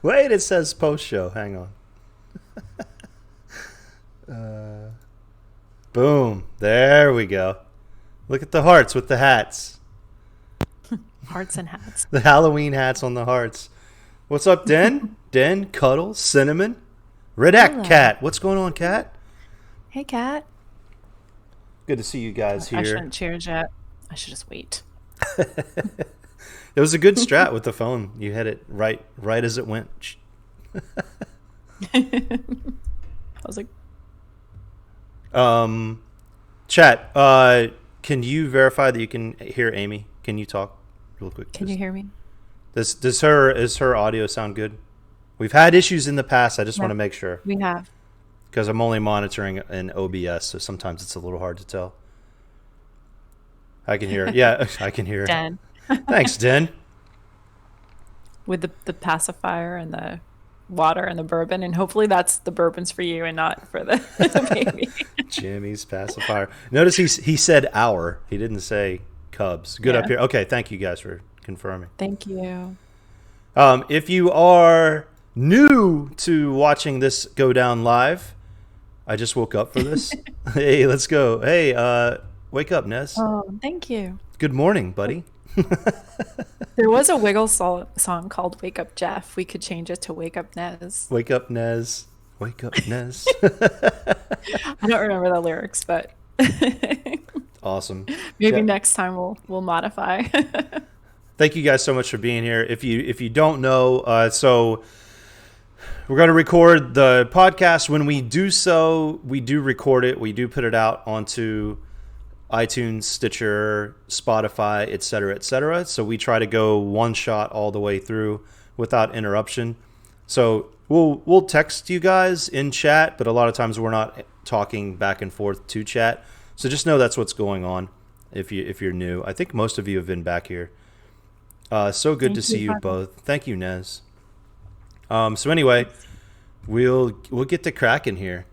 Wait, it says post show. Hang on. Boom. There we go. Look at the hearts with the hats. Hearts and hats. The Halloween hats on the hearts. What's up, Den? Den, Cuddle, Cinnamon, Redact, Hello. Cat. What's going on, Cat? Hey, Kat. Good to see you guys I here. shouldn't cheers yet. I should just wait. It was a good strat with the phone. You had it right as it went. I was like, Chat. Can you verify that you can hear Amy? Can you talk real quick? can you hear me? Is her audio sound good? We've had issues in the past. I just Yeah, want to make sure we have. because I'm only monitoring in OBS, so sometimes it's a little hard to tell. I can hear. Yeah, I can hear. Den Thanks, Den. with the pacifier and the water and the bourbon, and hopefully that's the bourbon's for you and not for the baby. Jimmy's pacifier. Notice he said our. He didn't say Cubs. Good up Yeah. here. Okay, thank you guys for confirming. Thank you. If you are new to watching this go down live, I just woke up for this. Hey, let's go. Hey, wake up, Nez. Oh, thank you. Good morning, buddy. There was a Wiggle song called "Wake Up Jeff." We could change it to "Wake Up Nez." Wake up, Nez. Wake up, Nez. I don't remember the lyrics, but Awesome. maybe Yeah. next time we'll modify. Thank you guys so much for being here. If you don't know, so we're going to record the podcast. When we do so, we do record it. We do put it out onto iTunes, Stitcher, Spotify, et cetera, et cetera. So we try to go one shot all the way through without interruption. So we'll text you guys in chat, but a lot of times we're not talking back and forth to chat. So just know that's what's going on if you're new. I think most of you have been back here. So good to Thank see you, you Bobby. both. Thank you, Nez. So anyway, we'll get to cracking here.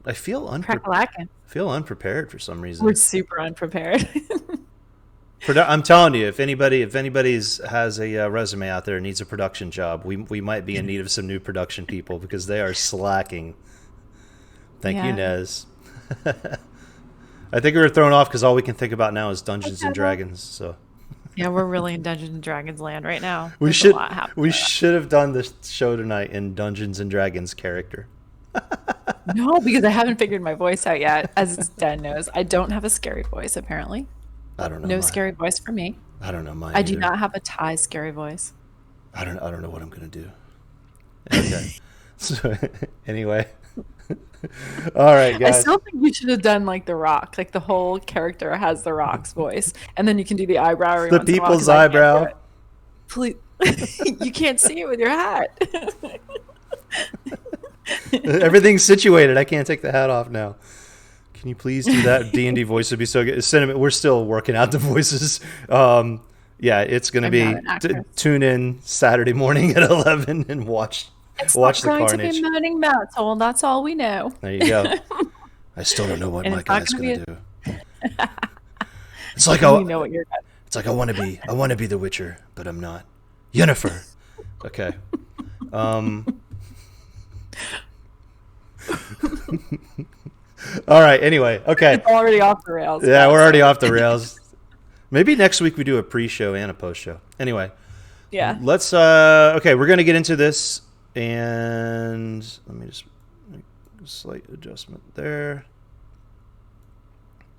I feel Crack-a-lackin'. unprepared for some reason. We're super unprepared. I'm telling you, if anybody's has a resume out there and needs a production job, we might be in need of some new production people because they are slacking. Thank you, Yeah. Nez. I think we were thrown off because all we can think about now is Dungeons and Dragons. So Yeah, we're really in Dungeons and Dragons land right now. we There's a should lot happening we right should have done this show tonight in Dungeons and Dragons character. now. No, because I haven't figured my voice out yet. As Dan knows, I don't have a scary voice, apparently. I don't know No mine. scary voice for me. I don't know mine I do either. not have a Thai scary voice. I don't know what I'm gonna do. Okay. So anyway. All right, I guys. still think you should have done like The Rock. Like the whole character has The Rock's voice. And then you can do the eyebrow every The once in a while, people's 'cause I can't do eyebrow. it. Please. You can't see it with your hat. Everything's situated. I can't take the hat off now. Can you please do that? D&D voice would be so good. Cinnamon, we're still working out the voices. Yeah, it's going to I'm be not an actress. tune in Saturday morning at 11 and watch It's watch not the going carnage. to be Moaning Mountain. That's all we know. There you go. I still don't know what And my it's not guy's gonna going to do. It's like You know what you're gonna I want to be the Witcher, but I'm not. Yennefer. Okay. All right. Anyway. Okay. It's already off the rails. Yeah, we're already off the rails. Maybe next week we do a pre-show and a post-show. Anyway, Yeah. let's. Okay, we're gonna get into this, and let me just make a slight adjustment there.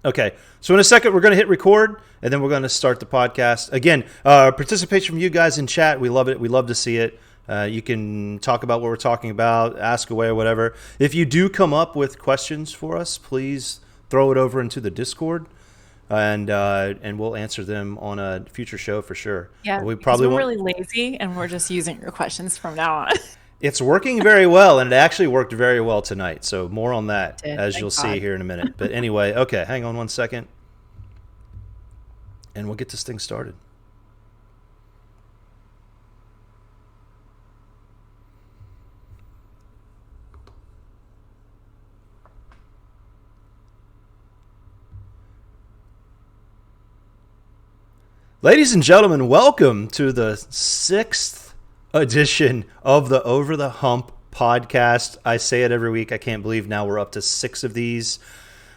Okay, so in a second we're gonna hit record, and then we're gonna start the podcast again. Participation from you guys in chat, we love it. We love to see it. You can talk about what we're talking about, ask away or whatever. If you do come up with questions for us, please throw it over into the Discord, and we'll answer them on a future show for sure. Yeah. We Because probably we're won't. really lazy and we're just using your questions from now on. It's working very well, and it actually worked very well tonight. So more on that Did, as thank you'll see God. here in a minute. But anyway, okay, hang on one second, and we'll get this thing started. Ladies and gentlemen, welcome to the 6th edition of the Over the Hump podcast. I say it every week. I can't believe now we're up to 6 of these.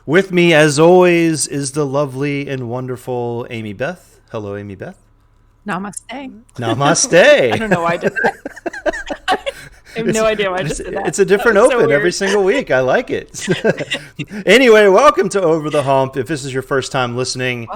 With me, as always, is the lovely and wonderful Amy Beth. Hello, Amy Beth. Namaste. Namaste. I don't know why I did that. I have no idea why I just did that. It's a different open so every single week. I like it. Anyway, welcome to Over the Hump. If this is your first time listening,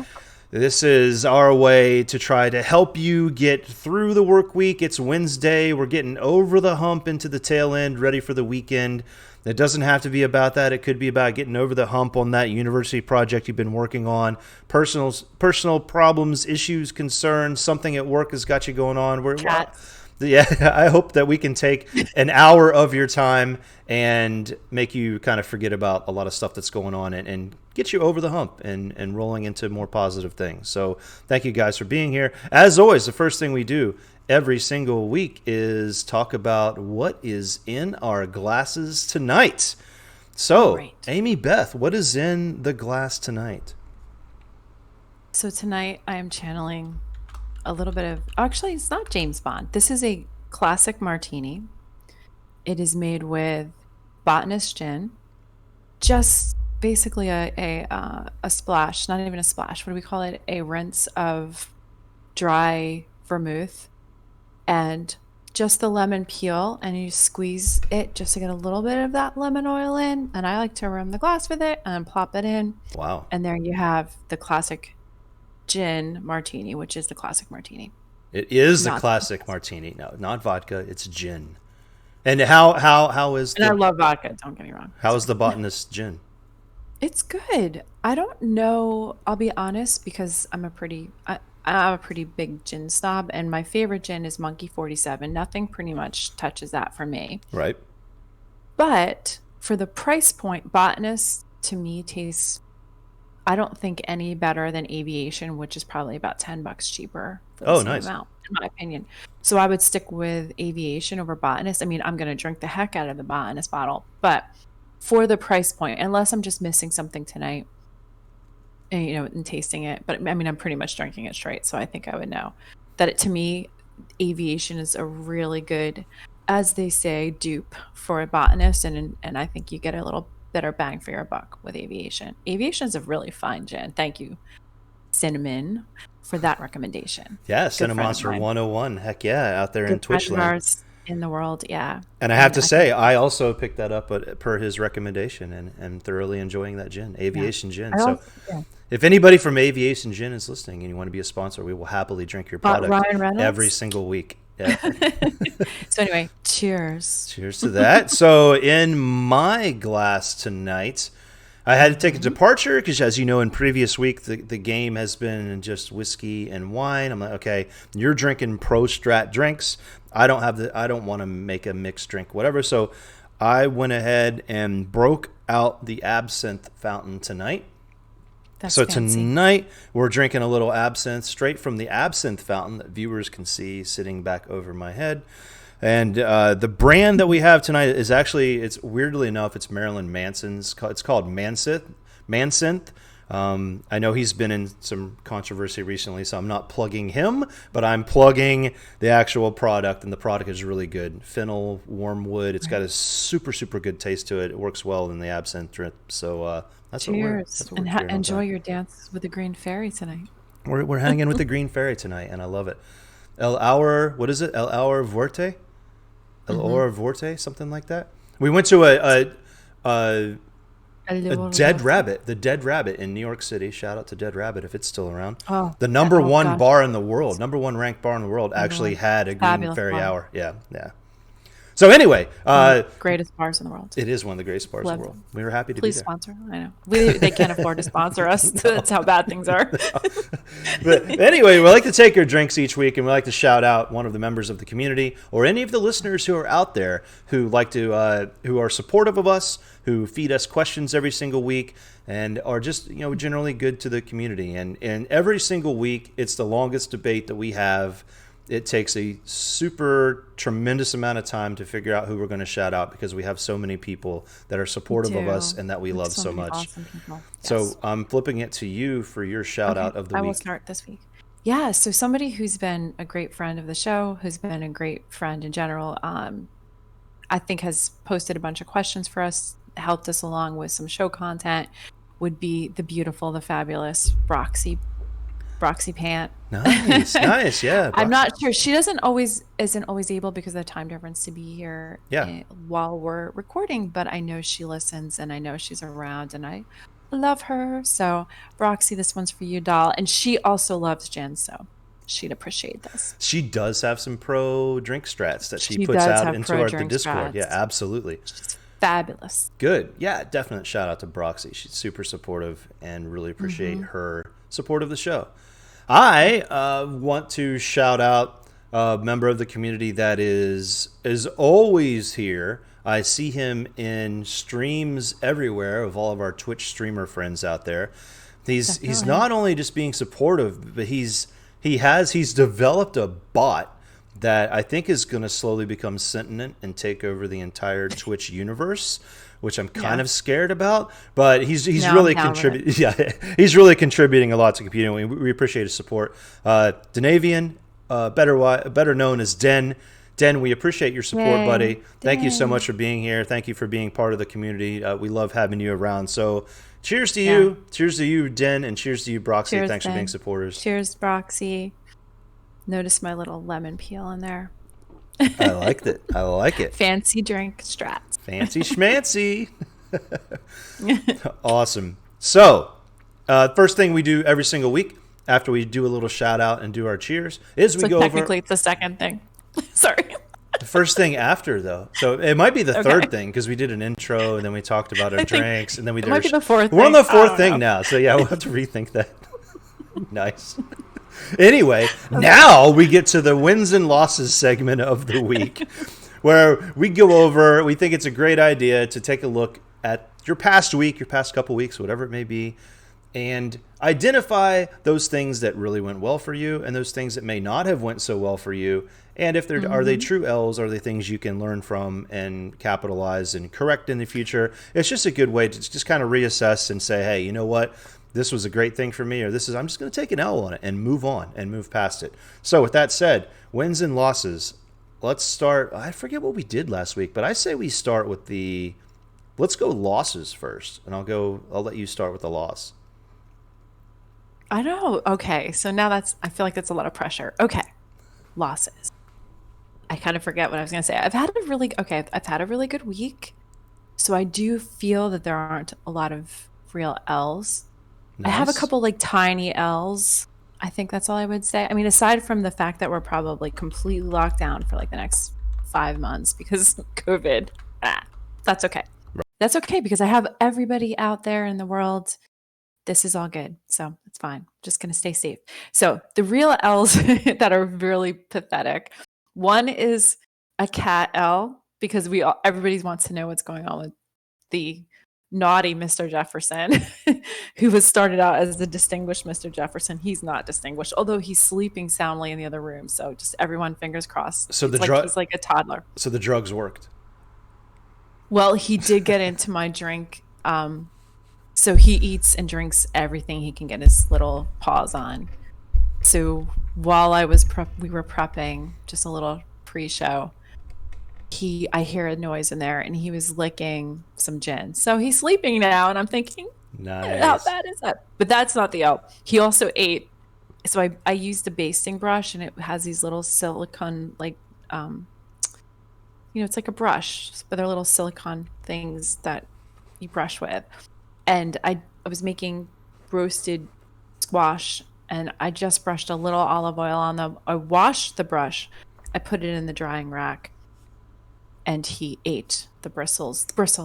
this is our way to try to help you get through the work week. It's Wednesday. We're getting over the hump into the tail end, ready for the weekend. It doesn't have to be about that. It could be about getting over the hump on that university project you've been working on, personal problems, issues, concerns, something at work has got you going on. Yeah, I hope that we can take an hour of your time and make you kind of forget about a lot of stuff that's going on and get you over the hump and rolling into more positive things. So thank you guys for being here. As always, the first thing we do every single week is talk about what is in our glasses tonight. So, right. Amy Beth, what is in the glass tonight? So tonight I am channeling a little bit of, actually it's not James Bond. This is a classic martini. It is made with botanist gin, just basically a splash, not even a splash. What do we call it? A rinse of dry vermouth and just the lemon peel, and you squeeze it just to get a little bit of that lemon oil in. And I like to rim the glass with it and plop it in. Wow. And there you have the classic gin martini, which is the classic martini. It is the classic martini. No, not vodka. It's gin. And how is? And I love vodka. Don't get me wrong. How is the botanist gin? It's good. I don't know. I'll be honest, because I'm a pretty big gin snob, and my favorite gin is Monkey 47. Nothing pretty much touches that for me. Right. But for the price point, botanist to me tastes, I don't think any better than Aviation, which is probably about $10 cheaper for the same amount, in my opinion. So I would stick with Aviation over Botanist. I mean, I'm going to drink the heck out of the Botanist bottle, but for the price point, unless I'm just missing something tonight, and tasting it. But I mean, I'm pretty much drinking it straight, so I think I would know that to me, Aviation is a really good, as they say, dupe for a Botanist, and I think you get a little better bang for your buck with Aviation. Aviation is a really fine gin. Thank you, Cinnamon, for that recommendation. Yeah, Cinemonster 101. Heck yeah, out there in Twitch land. In the world, yeah. And I have to say, I also picked that up per his recommendation and thoroughly enjoying that gin, Aviation gin. So if anybody from Aviation Gin is listening and you want to be a sponsor, we will happily drink your product every single week. Yeah. So anyway, cheers. Cheers to that. So in my glass tonight, I had to take a departure because, as you know, in previous week, the game has been just whiskey and wine. I'm like, okay, you're drinking pro strat drinks. I don't want to make a mixed drink, whatever. So I went ahead and broke out the absinthe fountain tonight. That's so fancy. Tonight we're drinking a little absinthe straight from the absinthe fountain that viewers can see sitting back over my head. And the brand that we have tonight is actually, it's weirdly enough, it's Marilyn Manson's. It's called Mansynth. I know he's been in some controversy recently, so I'm not plugging him, but I'm plugging the actual product, and the product is really good. Fennel, warm wood. It's got a super, super good taste to it. It works well in the absinthe drip. So that's cheers. what we're enjoy your dance with the Green Fairy tonight. We're hanging with the Green Fairy tonight, and I love it. El Hour, what is it? El Hour Vorte? El Hour Vorte, something like that. We went to a Dead Rabbit, the Dead Rabbit in New York City. Shout out to Dead Rabbit if it's still around. The number one bar in the world, number one ranked bar in the world, actually had a Green Fairy hour. Yeah. So anyway, greatest bars in the world. It is one of the greatest bars in the world. We were happy to be there. Please sponsor. I know they can't afford to sponsor us. That's how bad things are. But anyway, we like to take your drinks each week, and we like to shout out one of the members of the community or any of the listeners who are out there who like to who are supportive of us, who feed us questions every single week, and are just generally good to the community. And every single week, it's the longest debate that we have. It takes a super tremendous amount of time to figure out who we're going to shout out because we have so many people that are supportive of us and that we love so much. Awesome people. Yes. So I'm flipping it to you for your shout out of the week. I will start this week. Yeah, so somebody who's been a great friend of the show, who's been a great friend in general, I think has posted a bunch of questions for us, helped us along with some show content, would be the beautiful, the fabulous Broxy Pant. Nice, nice, yeah. I'm not sure. She isn't always able because of the time difference to be here Yeah. while we're recording, but I know she listens and I know she's around and I love her. So Broxy, this one's for you, doll. And she also loves gin, so she'd appreciate this. She does have some pro drink strats that she She puts does out have into pro the drink Discord. Yeah, strats. absolutely. She's fabulous. Good. Yeah, definite shout out to Broxy. She's super supportive and really appreciate her support of the show. I want to shout out a member of the community that is always here. I see him in streams everywhere of all of our Twitch streamer friends out there. He's not only just being supportive, but he's developed a bot that I think is going to slowly become sentient and take over the entire Twitch universe, which I'm kind of scared about. But he's really contributing. Yeah, he's really contributing a lot to computing. We appreciate his support. Denavian, better known as Den. Den, we appreciate your support, buddy. Thank you so much for being here. Thank you for being part of the community. We love having you around. So cheers to you. Cheers to you, Den, and cheers to you, Broxy. Cheers, Thanks Den. for being supporters. Cheers, Broxy. Notice my little lemon peel in there. I liked it. I like it. Fancy drink strats. Fancy schmancy. Awesome. So, first thing we do every single week after we do a little shout out and do our cheers is we go over. Technically, it's the second thing. Sorry. The first thing after, though. So it might be the third thing because we did an intro and then we talked about our drinks and then we did. It might be the fourth. We're on the fourth thing now, so yeah, we'll have to rethink that. Nice. Anyway, now we get to the wins and losses segment of the week, where we go over. We think it's a great idea to take a look at your past week, your past couple weeks, whatever it may be, and identify those things that really went well for you and those things that may not have went so well for you. And if they're are they true L's? Are they things you can learn from and capitalize and correct in the future? It's just a good way to just kind of reassess and say, hey, you know what? This was a great thing for me, or I'm just going to take an L on it and move on and move past it. So with that said, wins and losses. Let's start. I forget what we did last week, but I say we start with let's go losses first, and I'll let you start with the loss. I know. Okay. So now I feel like that's a lot of pressure. Okay. Losses. I kind of forget what I was going to say. I've had a really good week. So I do feel that there aren't a lot of real L's. Nice. I have a couple like tiny L's. I think that's all I would say. I mean, aside from the fact that we're probably completely locked down for like the next 5 months because of COVID, that's okay. Right. That's okay because I have everybody out there in the world. This is all good. So it's fine. Just going to stay safe. So the real L's that are really pathetic. One is a cat L because everybody wants to know what's going on with the naughty Mr. Jefferson, who was started out as the distinguished Mr. Jefferson. He's not distinguished, although he's sleeping soundly in the other room. So just everyone fingers crossed. So he's like a toddler. So the drugs worked. Well, he did get into my drink. So he eats and drinks everything he can get his little paws on. So while we were prepping, just a little pre-show, I hear a noise in there and he was licking some gin. So he's sleeping now and I'm thinking, nice. How bad is that? But that's not the L. He also ate. So I used a basting brush and it has these little silicone, like, it's like a brush, but they're little silicone things that you brush with. And I was making roasted squash and I just brushed a little olive oil on them. I washed the brush. I put it in the drying rack. And he ate the bristles. That's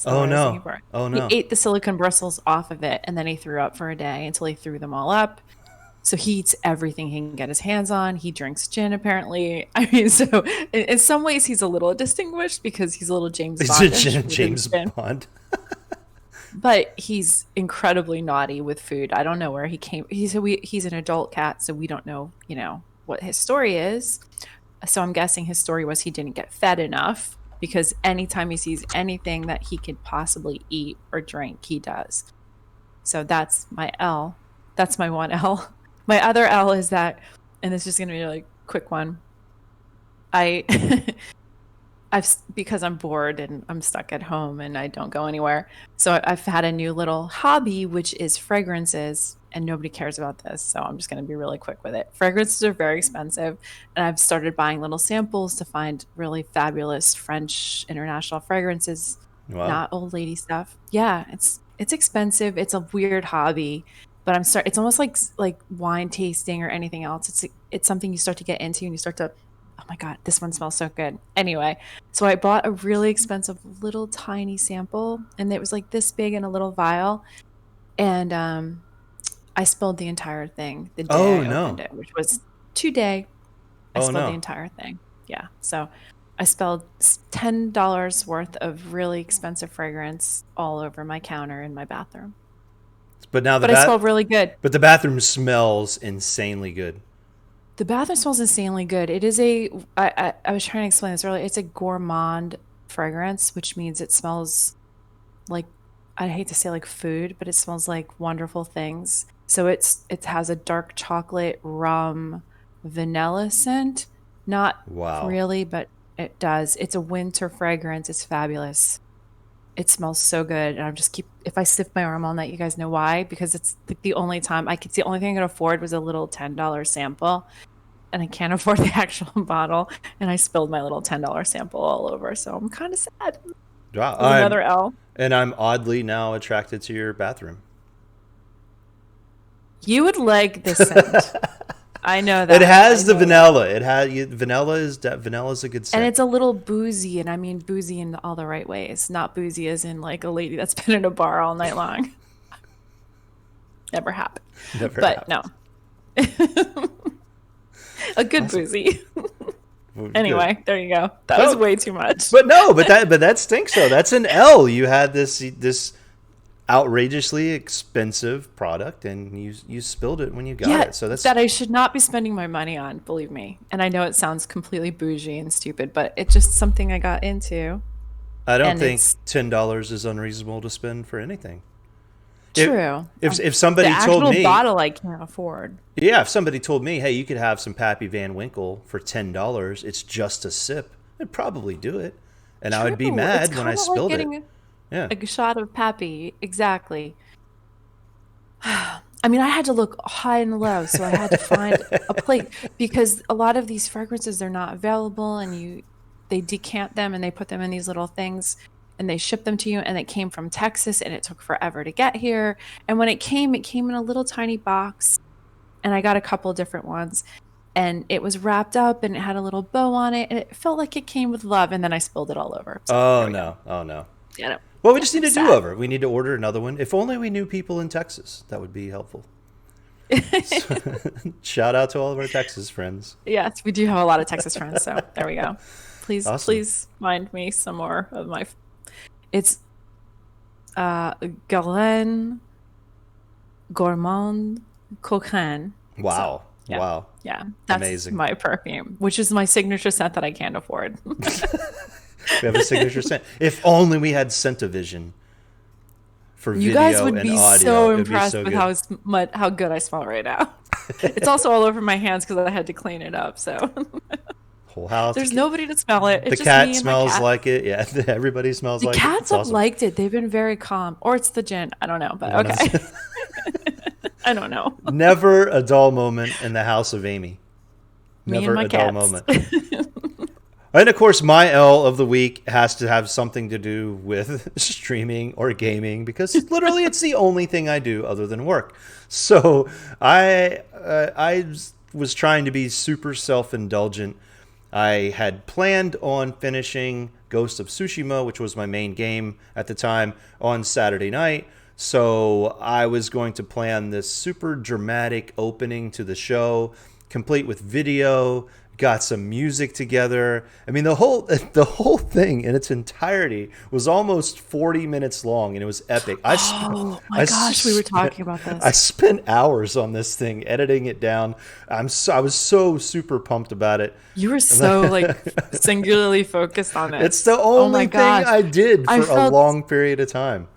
the word I was looking for. Oh no! He ate the silicone bristles off of it, and then he threw up for a day until he threw them all up. So he eats everything he can get his hands on. He drinks gin, apparently. I mean, so in some ways he's a little distinguished because he's a little James Bond. James Bond. But he's incredibly naughty with food. I don't know where he came. He's an adult cat, so we don't know, what his story is. So I'm guessing his story was he didn't get fed enough because anytime he sees anything that he could possibly eat or drink, he does. So that's my L. That's my one L. My other L is that, and this is just going to be a really quick one. Because I'm bored and I'm stuck at home and I don't go anywhere. So I've had a new little hobby, which is fragrances, and nobody cares about this. So I'm just going to be really quick with it. Fragrances are very expensive, and I've started buying little samples to find really fabulous French international fragrances, Wow. not old lady stuff. Yeah, it's expensive. It's a weird hobby, but it's almost like wine tasting or anything else. It's something you start to get into and you start to, oh my God, this one smells so good. Anyway, so I bought a really expensive little tiny sample, and it was like this big in a little vial. And I spilled the entire thing the day Oh I no. opened it, which was today. I Oh spilled the no. entire thing. Yeah. So I spilled $10 worth of really expensive fragrance all over my counter in my bathroom. But now But I smelled really good. but the bathroom smells insanely good. The bathroom smells insanely good. I was trying to explain this earlier. It's a gourmand fragrance, which means it smells like, I hate to say like food, but it smells like wonderful things. So it has a dark chocolate rum vanilla scent. Not Wow. really, but it does. It's a winter fragrance. It's fabulous. It smells so good. And if I stiff my arm all night, you guys know why? Because it's like the only thing I could afford was a little $10 sample. And I can't afford the actual bottle. And I spilled my little $10 sample all over. So I'm kind of sad. Wow. There's another L. And I'm oddly now attracted to your bathroom. You would like this scent. I know that. It has the vanilla. Vanilla's a good scent. And it's a little boozy, and I mean boozy in all the right ways. Not boozy as in like a lady that's been in a bar all night long. Never happened. Never but happened. No. A good Awesome. boozy. Well, Anyway, good. there you go. That was way too much. But that stinks though. That's an L. You had this outrageously expensive product and you spilled it when you got it. So that's that I should not be spending my money on, believe me. And I know it sounds completely bougie and stupid, but it's just something I got into. I don't think $10 is unreasonable to spend for anything. True. If somebody the told actual me bottle I can't afford. Yeah, if somebody told me, hey, you could have some Pappy Van Winkle for $10, it's just a sip, I'd probably do it. And I would be mad when I spilled it. Yeah. A shot of Pappy, exactly. I mean, I had to look high and low, so I had to find a plate because a lot of these fragrances, they're not available, and they decant them and they put them in these little things and they ship them to you, and it came from Texas and it took forever to get here. And when it came in a little tiny box, and I got a couple different ones, and it was wrapped up and it had a little bow on it, and it felt like it came with love, and then I spilled it all over. So oh no. Yeah, no. Well, we just need a do-over. We need to order another one. If only we knew people in Texas, that would be helpful. Shout out to all of our Texas friends. Yes, we do have a lot of Texas friends, so there we go. Please, Awesome. Please find me some more of my. It's Galen Gourmand Coquin. Wow. So, yeah. Wow. Yeah, that's amazing. My perfume, which is my signature scent that I can't afford. We have a signature scent. If only we had Scent-O-Vision for You video guys would and be audio. so It'd be impressed so with good. how good I smell right now. It's also all over my hands because I had to clean it up. So Whole house. there's nobody to smell it. It's The just cat me and smells my cat. like it. Yeah, everybody smells like it. The cats It's have awesome. liked it. They've been very calm. Or it's the gin. I don't know, but okay. I don't know. Never a dull moment in the house of Amy. Me Never and my a dull cats. moment. And of course, my L of the week has to have something to do with streaming or gaming because literally it's the only thing I do other than work. So I was trying to be super self-indulgent. I had planned on finishing Ghost of Tsushima, which was my main game at the time, on Saturday night. So I was going to plan this super dramatic opening to the show, complete with video, got some music together. I mean, the whole thing in its entirety was almost 40 minutes long, and it was epic. Oh my gosh, we were talking about this. I spent hours on this thing, editing it down. I was so super pumped about it. You were so like singularly focused on it. It's the only thing I did for a long period of time.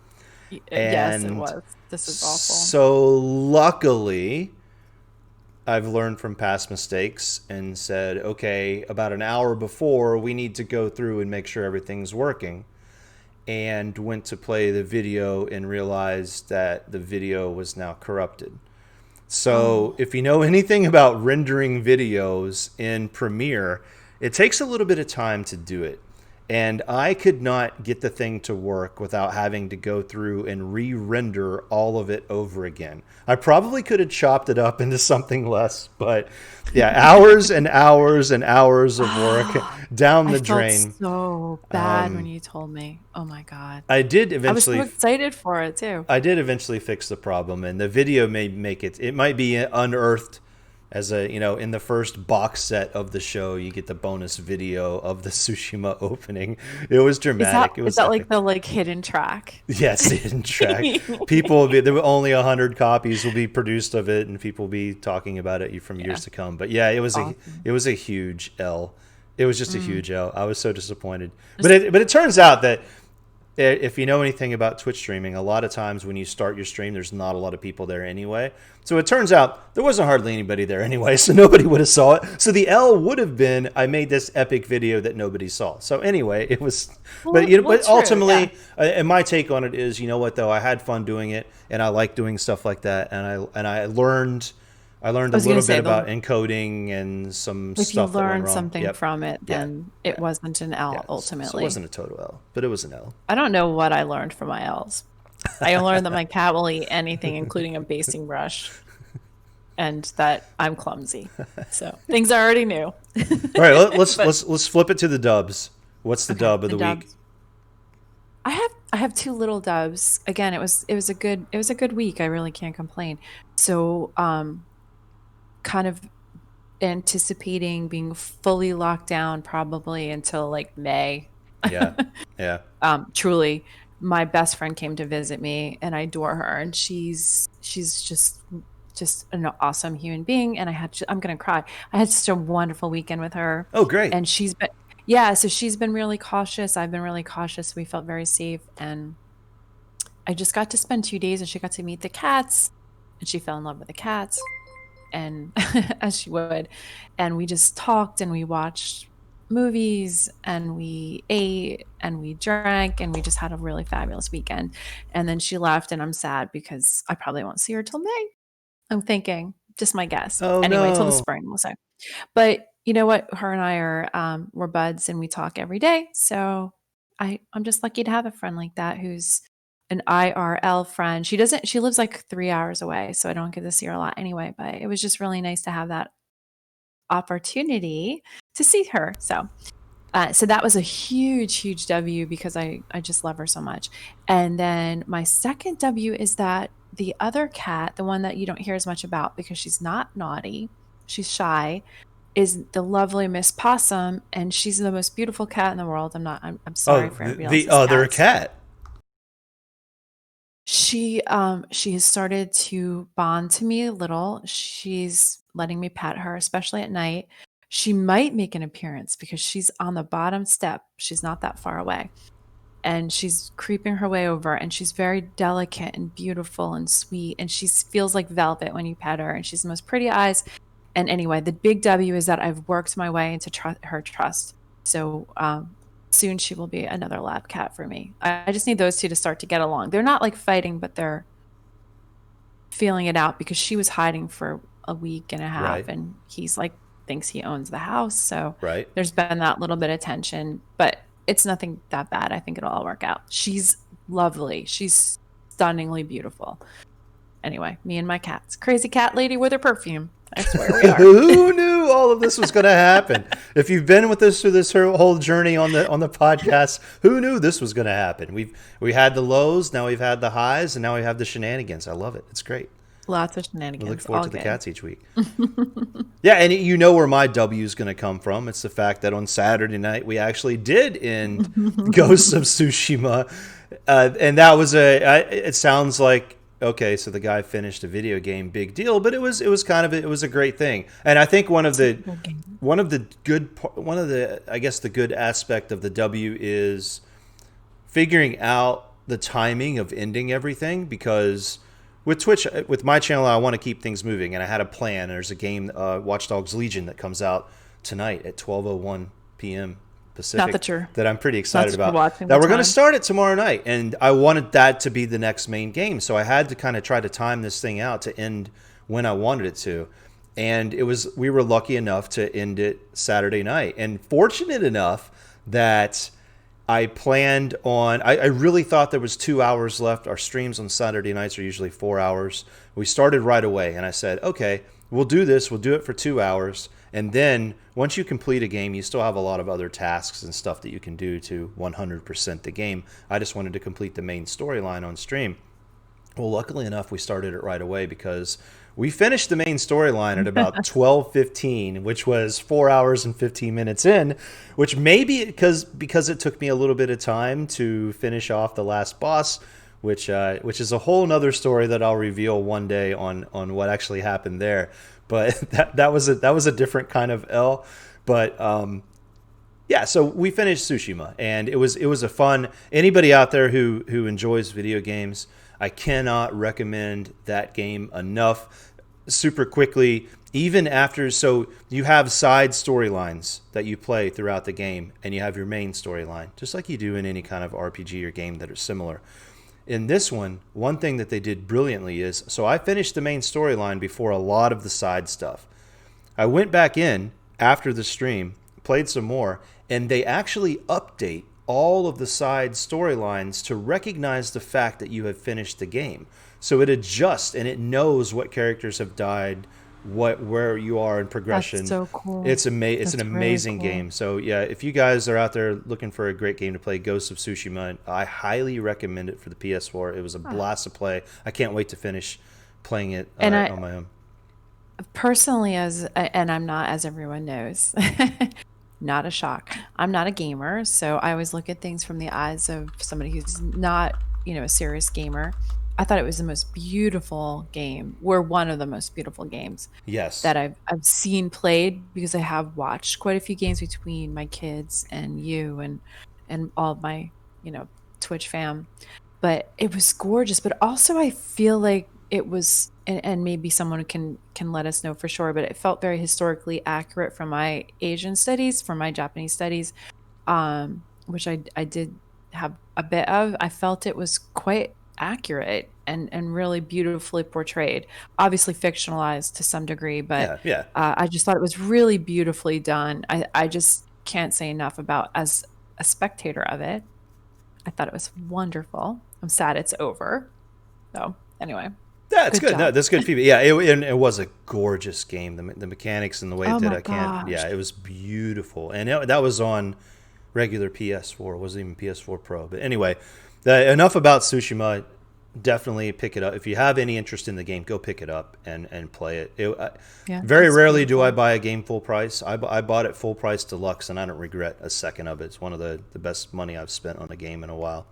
Yes, it was. This is awful. So luckily, I've learned from past mistakes and said, okay, about an hour before, we need to go through and make sure everything's working. And went to play the video and realized that the video was now corrupted. So Oh, if you know anything about rendering videos in Premiere, it takes a little bit of time to do it. And I could not get the thing to work without having to go through and re-render all of it over again. I probably could have chopped it up into something less, but yeah, hours and hours and hours of work down I the felt drain. so bad when you told me. Oh my God. I did I was so eventually excited for it too. I did eventually fix the problem, and the video may make it. It might be unearthed as in the first box set of the show, you get the bonus video of the Tsushima opening. It was dramatic. It Is was that like epic. the like hidden track? Yes, the hidden track. People will be there. Were only 100 copies will be produced of it, and people will be talking about it from Yeah. years to come. But yeah, Awesome. it was a huge L. It was just a huge L. I was so disappointed. But Just- it turns out that if you know anything about Twitch streaming, a lot of times when you start your stream, there's not a lot of people there anyway. So it turns out there wasn't hardly anybody there anyway, so nobody would have saw it. So the L would have been, I made this epic video that nobody saw. So anyway, it was, well, but true, ultimately, yeah. and my take on it is, you know what though, I had fun doing it, and I like doing stuff like that, and I learned. I learned I a was gonna little bit say about encoding and some if you stuff that went learn wrong. something Yep. from it, Yeah. then Yeah. it wasn't an L Yeah. So it ultimately. wasn't a total L, but it was an L. I don't know what I learned from my L's. I learned that my cat will eat anything, including a basting brush, and that I'm clumsy. So things I already knew. All right, let's But let's flip it to the dubs. What's the okay, dub of the the week? dubs. I have two little dubs. Again, it was a good week. I really can't complain. So kind of anticipating being fully locked down probably until like May. Yeah, yeah. Truly, my best friend came to visit me, and I adore her, and she's just an awesome human being. And I'm gonna cry. I had such a wonderful weekend with her, Oh, great. and she's been yeah. So she's been really cautious. I've been really cautious. We felt very safe, and I just got to spend 2 days, and she got to meet the cats, and she fell in love with the cats, and as she would, and we just talked and we watched movies and we ate and we drank and we just had a really fabulous weekend. And then she left, and I'm sad because I probably won't see her till May. I'm thinking, just my guess. Oh Anyway, till the no. spring, we'll say. But you know what? Her and I are we're buds and we talk every day. So I'm just lucky to have a friend like that who's an IRL friend. She lives like 3 hours away, so I don't get to see her a lot anyway. But it was just really nice to have that opportunity to see her. So that was a huge, huge W because I just love her so much. And then my second W is that the other cat, the one that you don't hear as much about because she's not naughty, she's shy, is the lovely Miss Possum, and she's the most beautiful cat in the world. I'm sorry Oh, for everybody the else's other cats. cat. She has started to bond to me a little. She's letting me pet her, especially at night. She might make an appearance because she's on the bottom step. She's not that far away. And she's creeping her way over, and she's very delicate and beautiful and sweet, and she feels like velvet when you pet her, and she's the most pretty eyes. And anyway, the big W is that I've worked my way into her trust. So soon she will be another lab cat for me. I just need those two to start to get along. They're not like fighting, but they're feeling it out because she was hiding for a week and a half, Right. and he's like thinks he owns the house. So Right. there's been that little bit of tension, but it's nothing that bad. I think it'll all work out. She's lovely. She's stunningly beautiful. Anyway, me and my cats. Crazy cat lady with her perfume. That's where we are. Who knew all of this was going to happen? If you've been with us through this whole journey on the podcast, who knew this was going to happen? We had the lows, now we've had the highs, and now we have the shenanigans. I love it. It's great. Lots of We shenanigans. look forward All to the good. cats each week. Yeah, and you know where my W is going to come from. It's the fact that on Saturday night we actually did end Ghosts of Tsushima, and that was it sounds like okay, so the guy finished a video game, big deal, but it was it was a great thing, and I think one of the I guess the good aspect of the W is figuring out the timing of ending everything because with Twitch, with my channel, I want to keep things moving, and I had a plan. There's a game, Watch Dogs Legion, that comes out tonight at 12:01 p.m. Pacific that I'm pretty excited about. That we're going to start it tomorrow night, and I wanted that to be the next main game, so I had to kind of try to time this thing out to end when I wanted it to. And we were lucky enough to end it Saturday night, and fortunate enough that I planned on, I really thought there was 2 hours left. Our streams on Saturday nights are usually 4 hours. We started right away, and I said, okay, we'll do this. We'll do it for 2 hours. And then once you complete a game, you still have a lot of other tasks and stuff that you can do to 100% the game. I just wanted to complete the main storyline on stream. Well, luckily enough, we started it right away, because we finished the main storyline at about 12:15, which was 4 hours and 15 minutes in, which maybe because it took me a little bit of time to finish off the last boss, which is a whole nother story that I'll reveal one day on what actually happened there. But that was a different kind of L. But yeah, so we finished Tsushima, and it was a fun. Anybody out there who enjoys video games, I cannot recommend that game enough. Super quickly, even after, so you have side storylines that you play throughout the game, and you have your main storyline, just like you do in any kind of RPG or game that are similar. In this one thing that they did brilliantly is, so I finished the main storyline before a lot of the side stuff. I went back in after the stream, played some more, and they actually update all of the side storylines to recognize the fact that you have finished the game. So it adjusts, and it knows what characters have died, where you are in progression. That's so cool. It's an amazing really cool game. So yeah, if you guys are out there looking for a great game to play, Ghost of Tsushima, I highly recommend it for the PS4. It was a blast to play. I can't wait to finish playing it on my own. Personally, and I'm not, as everyone knows, not a shock, I'm not a gamer, so I always look at things from the eyes of somebody who's not, a serious gamer. I thought it was the most beautiful game. We're one of the most beautiful games, yes, that I've seen played, because I have watched quite a few games between my kids and you and all of my Twitch fam. But it was gorgeous. But also, I feel like it was, and maybe someone can let us know for sure, but it felt very historically accurate from my Asian studies, from my Japanese studies, which I did have a bit of. I felt it was quite accurate and really beautifully portrayed, obviously fictionalized to some degree, but yeah. I just thought it was really beautifully done. I just can't say enough about, as a spectator of it, I thought it was wonderful. I'm sad it's over. So anyway. Yeah, it's good. No, that's good feedback. Yeah, it was a gorgeous game. The mechanics and the way it did, it was beautiful. And that was on regular PS4. It wasn't even PS4 Pro. But anyway, enough about Tsushima. Definitely pick it up. If you have any interest in the game, go pick it up and play it. Very rarely do I buy a game full price. I bought it full price deluxe, and I don't regret a second of it. It's one of the best money I've spent on a game in a while.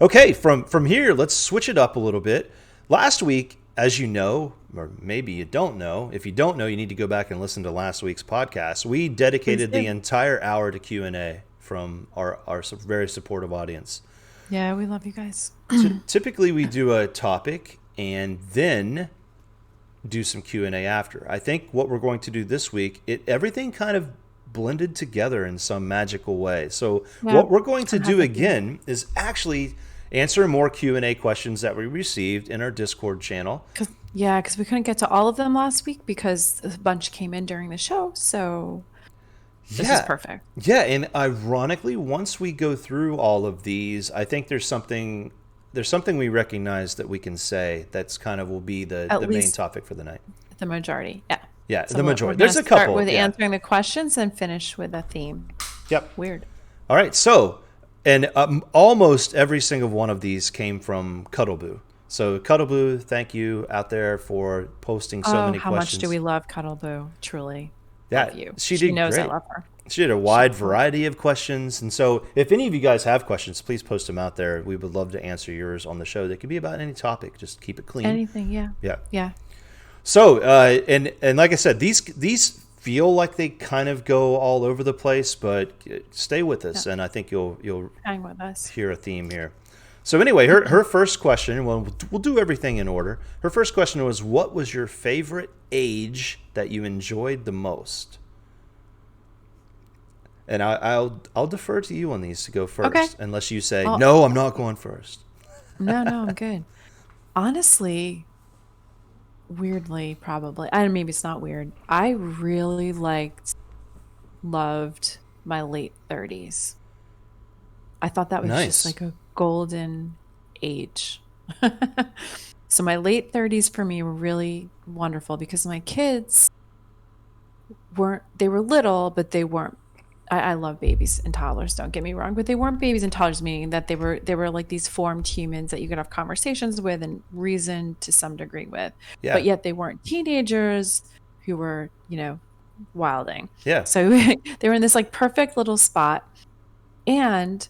Okay, from here, let's switch it up a little bit. Last week, as you know, or maybe you don't know, if you don't know, you need to go back and listen to last week's podcast. We dedicated the entire hour to Q&A from our very supportive audience. Yeah, we love you guys. Typically, we do a topic and then do some Q&A after. I think what we're going to do this week, everything kind of blended together in some magical way. So what we're going to do again is actually answer more Q&A questions that we received in our Discord channel. Because we couldn't get to all of them last week because a bunch came in during the show. So this is perfect. Yeah, and ironically, once we go through all of these, I think there's something we recognize that we can say that's kind of will be the main topic for the night. The majority, Yeah, so the majority. There's a couple. Start with answering the questions and finish with a theme. Yep. Weird. All right. So, and almost every single one of these came from Cuddleboo. So, Cuddleboo, thank you out there for posting so many questions. How much do we love Cuddleboo? Truly. Yeah, love you. She knows great. I love her. She had a wide variety of questions. And so if any of you guys have questions, please post them out there. We would love to answer yours on the show. They could be about any topic. Just keep it clean. Anything, yeah. Yeah. So, and like I said, these feel like they kind of go all over the place, but stay with us, and I think you'll hang with us. Hear a theme here. So anyway, her first question, well, we'll do everything in order. Her first question was, what was your favorite age that you enjoyed the most? And I'll defer to you on these to go Okay. first, unless you say, Well, no, I'm not going first. no, I'm good. Honestly, weirdly, probably. I maybe it's not weird. I really loved my late 30s. I thought that was just Nice. like a golden age. So my late 30s for me were really wonderful because my kids they were little, but they weren't. I love babies and toddlers, don't get me wrong, but they weren't babies and toddlers, meaning that they were like these formed humans that you could have conversations with and reason to some degree with. But Yeah. yet they weren't teenagers who were, wilding. Yeah. So they were in this like perfect little spot. And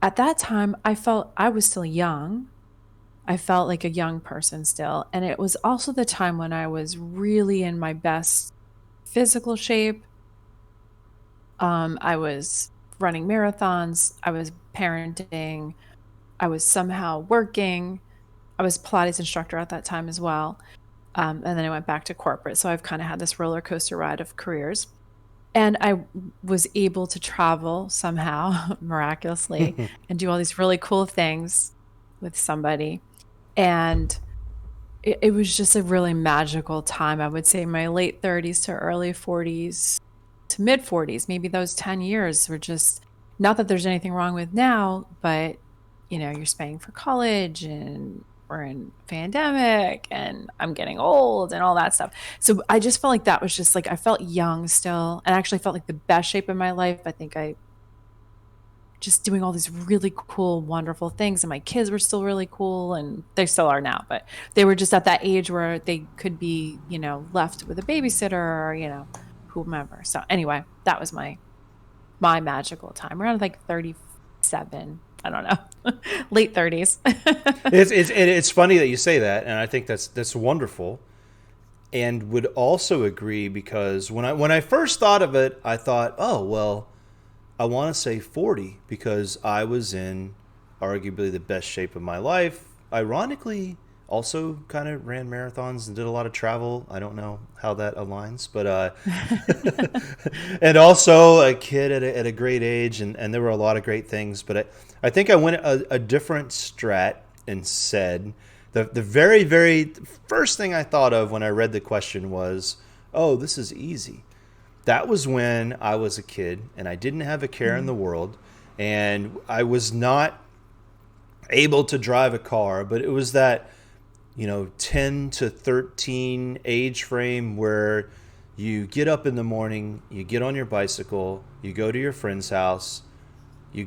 at that time, I felt I was still young. I felt like a young person still. And it was also the time when I was really in my best physical shape. I was running marathons. I was parenting. I was somehow working. I was Pilates instructor at that time as well. And then I went back to corporate. So I've kind of had this roller coaster ride of careers. And I was able to travel somehow, miraculously, and do all these really cool things with somebody. And it was just a really magical time. I would say my late 30s to early 40s to mid 40s, maybe those 10 years were just, not that there's anything wrong with now, but you're paying for college and we're in pandemic and I'm getting old and all that stuff. So I just felt like that was just like, I felt young still and actually felt like the best shape of my life. I think I just doing all these really cool, wonderful things. And my kids were still really cool and they still are now, but they were just at that age where they could be, left with a babysitter or, whomever. So anyway, that was my magical time around like 37. I don't know, late 30s. It's funny that you say that, and I think that's wonderful, and would also agree because when I first thought of it, I thought, oh well, I want to say 40 because I was in arguably the best shape of my life. Ironically, also kind of ran marathons and did a lot of travel. I don't know how that aligns, but and also a kid at a great age, and there were a lot of great things. But I think I went a different strat and said the very, very first thing I thought of when I read the question was, oh, this is easy. That was when I was a kid and I didn't have a care in the world and I was not able to drive a car, but it was that 10 to 13 age frame where you get up in the morning, you get on your bicycle, you go to your friend's house, you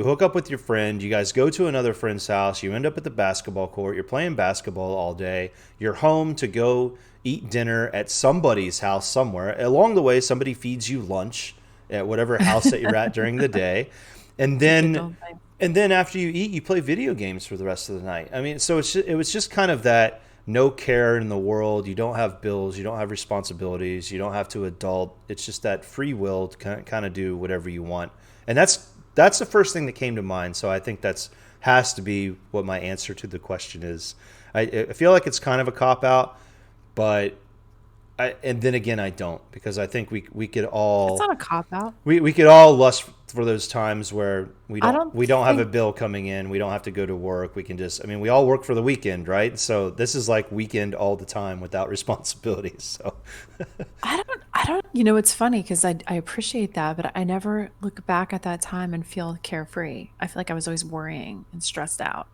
hook up with your friend, you guys go to another friend's house, you end up at the basketball court, you're playing basketball all day, you're home to go eat dinner at somebody's house somewhere. Along the way, somebody feeds you lunch at whatever house that you're at during the day. And then after you eat, you play video games for the rest of the night. I mean, so it was just kind of that no care in the world. You don't have bills. You don't have responsibilities. You don't have to adult. It's just that free will to kind of do whatever you want. And that's the first thing that came to mind. So I think that's has to be what my answer to the question is. I feel like it's kind of a cop-out, but and then again, I don't, because I think we could all. It's not a cop-out. We could all lust for those times where we don't have a think- bill coming in. We don't have to go to work. We can just, I mean, we all work for the weekend, right? So this is like weekend all the time without responsibilities. So I don't, it's funny because I appreciate that, but I never look back at that time and feel carefree. I feel like I was always worrying and stressed out.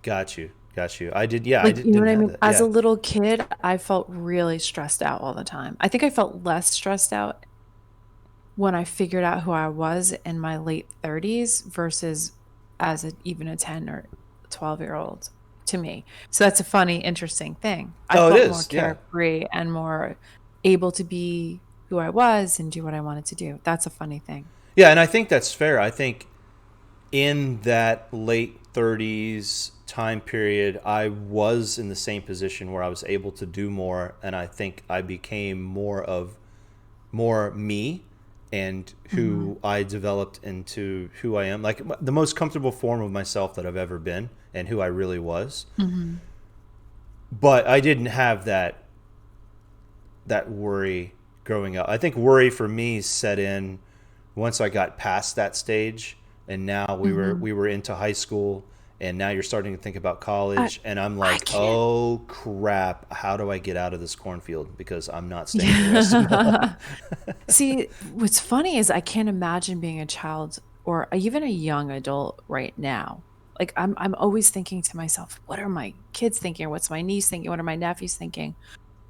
got you. I did. Yeah, Like, you know didn't what I have mean? that. As Yeah. a little kid, I felt really stressed out all the time. I think I felt less stressed out when I figured out who I was in my late 30s versus as even a 10 or 12-year-old to me. So that's a funny, interesting thing. I Oh, it felt more is. Yeah. carefree and more able to be who I was and do what I wanted to do. That's a funny thing. Yeah, and I think that's fair. I think in that late 30s time period, I was in the same position where I was able to do more, and I think I became more me, and Mm-hmm. who I developed into who I am, like the most comfortable form of myself that I've ever been, and who I really was. Mm-hmm. But I didn't have that worry growing up. I think worry for me set in once I got past that stage, and now Mm-hmm. we were into high school, and now you're starting to think about I college, and I'm I like, can't. oh crap, how do I get out of this cornfield? Because I'm not staying the rest of my Yeah. life. See, what's funny is I can't imagine being a child or even a young adult right now. Like I'm always thinking to myself, what are my kids thinking? What's my niece thinking? What are my nephews thinking?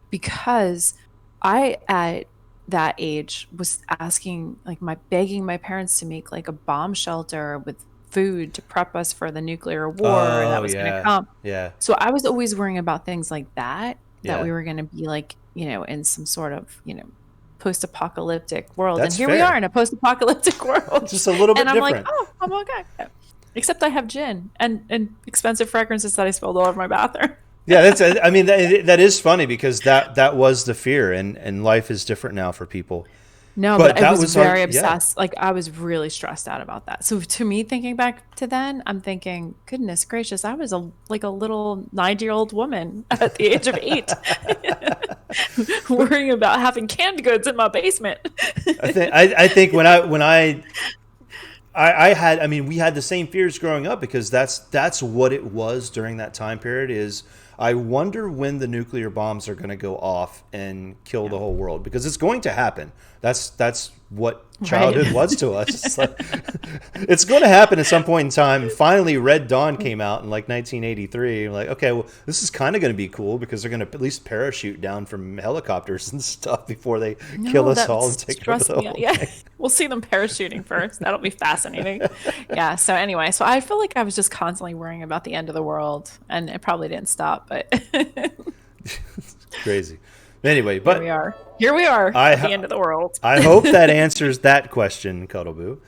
Because I at that age was asking like my begging my parents to make like a bomb shelter with food to prep us for the nuclear war that Oh was going to yeah, come. yeah, So I was always worrying about things like that yeah. we were going to be like, in some sort of, post-apocalyptic world. And That's here we are fair. in a post-apocalyptic world. Just a little And bit I'm like, different. oh, I'm okay. Yeah. Except I have gin and expensive fragrances that I spilled all over my bathroom. Yeah, that's. I mean, that is funny because that was the fear, and life is different now for people. No, But but I that was was our very yeah. obsessed. Like I was really stressed out about that. So to me, thinking back to then, I'm thinking, goodness gracious, I was a little 90-year-old woman at the age of 8, worrying about having canned goods in my basement. I think when I had, I mean, we had the same fears growing up because that's what it was during that time period. Is I wonder when the nuclear bombs are going to go off and kill Yeah. the whole world, because it's going to happen. That's what Right. childhood was to us. It's like it's going to happen at some point in time. And finally, Red Dawn came out in like 1983. Like, okay, well, this is kind of going to be cool because they're going to at least parachute down from helicopters and stuff before they kill No, us that all and take over stressed the me out. whole Yeah. thing. We'll see them parachuting first. That'll be fascinating. Yeah. So anyway, so I feel like I was just constantly worrying about the end of the world, and it probably didn't stop, but Crazy. Anyway, here we but are. Here we are I at the end of the world. I hope that answers that question, Cuddleboo.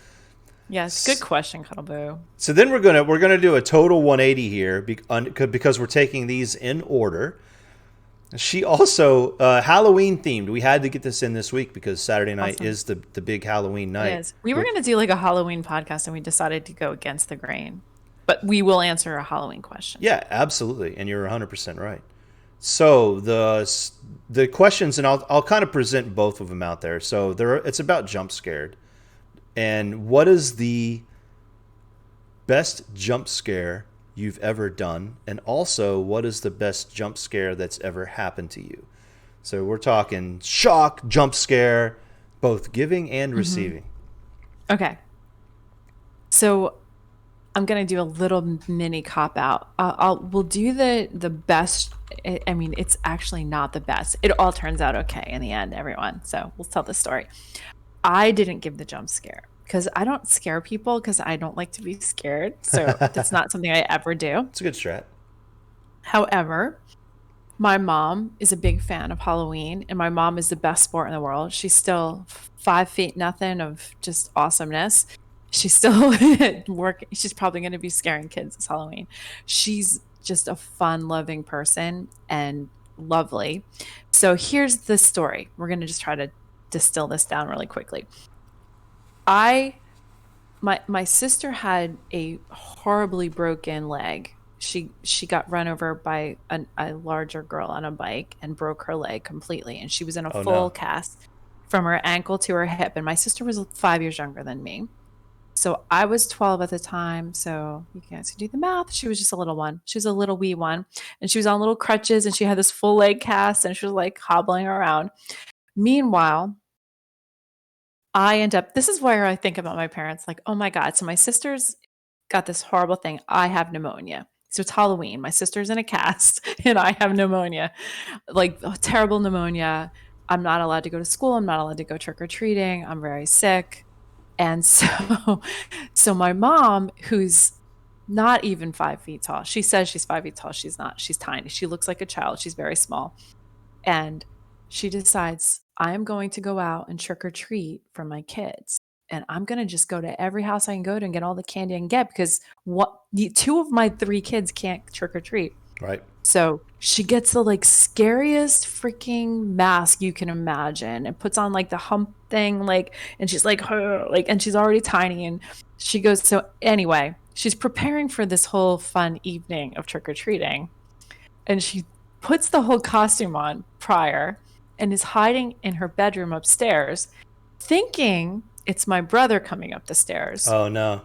Yes, good question, Cuddleboo. So then we're gonna do a total 180 here because we're taking these in order. She also Halloween themed. We had to get this in this week because Saturday night Awesome. is the big Halloween It night. is. We were going to do like a Halloween podcast and we decided to go against the grain, but we will answer a Halloween question. Yeah, absolutely, and you're 100% right. So the questions, and I'll kind of present both of them out there. So it's about jump scared, and what is the best jump scare you've ever done, and also what is the best jump scare that's ever happened to you. So we're talking shock, jump scare, both giving and Hmm. receiving. Okay. So I'm gonna do a little mini cop out. We'll do the best. I mean, it's actually not the best. It all turns out okay in the end, everyone. So we'll tell the story. I didn't give the jump scare because I don't scare people because I don't like to be scared. So that's not something I ever do. It's a good strat. However, my mom is a big fan of Halloween, and my mom is the best sport in the world. She's still 5 feet nothing of just awesomeness. She's still working. She's probably going to be scaring kids this Halloween. She's just a fun loving person and lovely. So here's the story. We're going to just try to distill this down really quickly. I my sister had a horribly broken leg. She got run over by a larger girl on a bike and broke her leg completely, and she was in a Oh full no. cast from her ankle to her hip. And my sister was 5 years younger than me, so I was 12 at the time. So you guys can do the math. She was just a little one. She was a little wee one, and she was on little crutches, and she had this full leg cast, and she was like hobbling around. Meanwhile, I end up, this is where I think about my parents like, oh my God. So my sister's got this horrible thing. I have pneumonia. So it's Halloween. My sister's in a cast and I have pneumonia, like terrible pneumonia. I'm not allowed to go to school. I'm not allowed to go trick or treating. I'm very sick. And so, so my mom, who's not even 5 feet tall, she says she's 5 feet tall. She's not. She's tiny. She looks like a child. She's very small. And she decides, I am going to go out and trick or treat for my kids. And I'm going to just go to every house I can go to and get all the candy I can get because two of my 3 kids can't trick or treat. Right. So she gets the like scariest freaking mask you can imagine and puts on like the hump thing, like, and she's like, like, and she's already tiny. And she goes, so anyway, she's preparing for this whole fun evening of trick or treating. And she puts the whole costume on prior and is hiding in her bedroom upstairs, thinking it's my brother coming up the stairs. Oh no.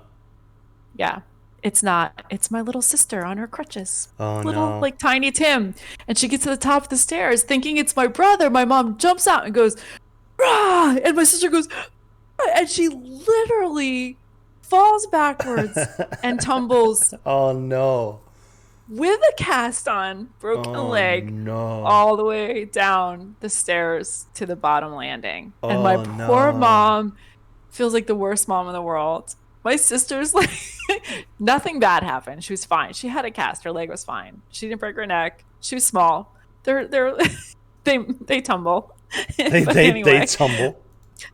Yeah. It's not. It's my little sister on her crutches. Oh Little, no. like, tiny Tim. And she gets to the top of the stairs thinking it's my brother. My mom jumps out and goes, rah! And my sister goes, "Ah!" And she literally falls backwards and tumbles Oh no. with a cast on, broken Oh leg, no. all the way down the stairs to the bottom landing. And my Oh poor no. mom feels like the worst mom in the world. My sister's like, nothing bad happened. She was fine. She had a cast. Her leg was fine. She didn't break her neck. She was small. They're they tumble. But They anyway, tumble.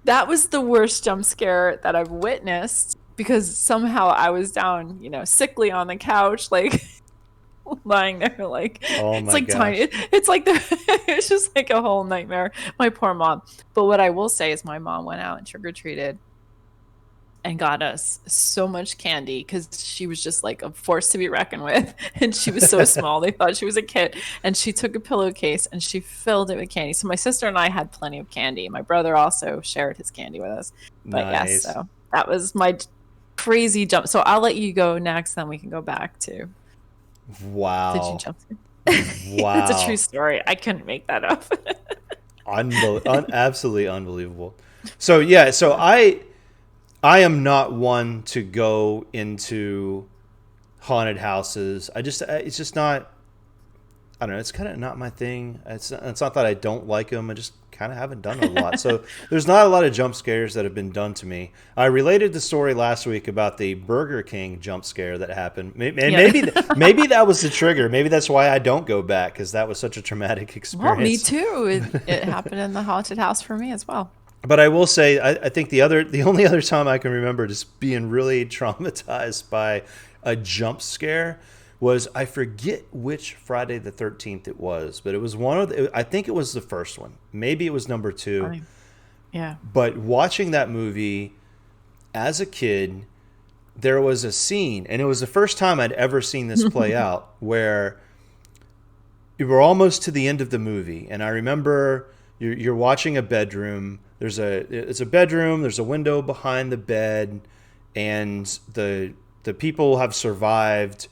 that was the worst jump scare that I've witnessed because somehow I was down, sickly on the couch, like lying there, like Oh it's my like tiny. gosh. It's like it's just like a whole nightmare. My poor mom. But what I will say is my mom went out and trick or treated and got us so much candy because she was just like a force to be reckoned with. And she was so small. They thought she was a kid. And she took a pillowcase and she filled it with candy. So my sister and I had plenty of candy. My brother also shared his candy with us. But yes, Nice. so that was my crazy jump. So I'll let you go next, then we can go back to did you Wow. jump? It's a true Wow. story. I couldn't make that up. Absolutely unbelievable. So yeah, so I am not one to go into haunted houses. It's just not. I don't know. It's kind of not my thing. It's not that I don't like them. I just kind of haven't done it a lot. So there's not a lot of jump scares that have been done to me. I related the story last week about the Burger King jump scare that happened, and Yeah. maybe that was the trigger. Maybe that's why I don't go back because that was such a traumatic Well, me experience. too. It happened in the haunted house for me as well. But I will say, I think the only other time I can remember just being really traumatized by a jump scare was I forget which Friday the 13th it was, but it was I think it was the first one. Maybe it was number two. Funny. Yeah. But watching that movie as a kid, there was a scene, and it was the first time I'd ever seen this play out, where we were almost to the end of the movie, and I remember you're watching a bedroom. It's a bedroom. There's a window behind the bed, and the people have survived,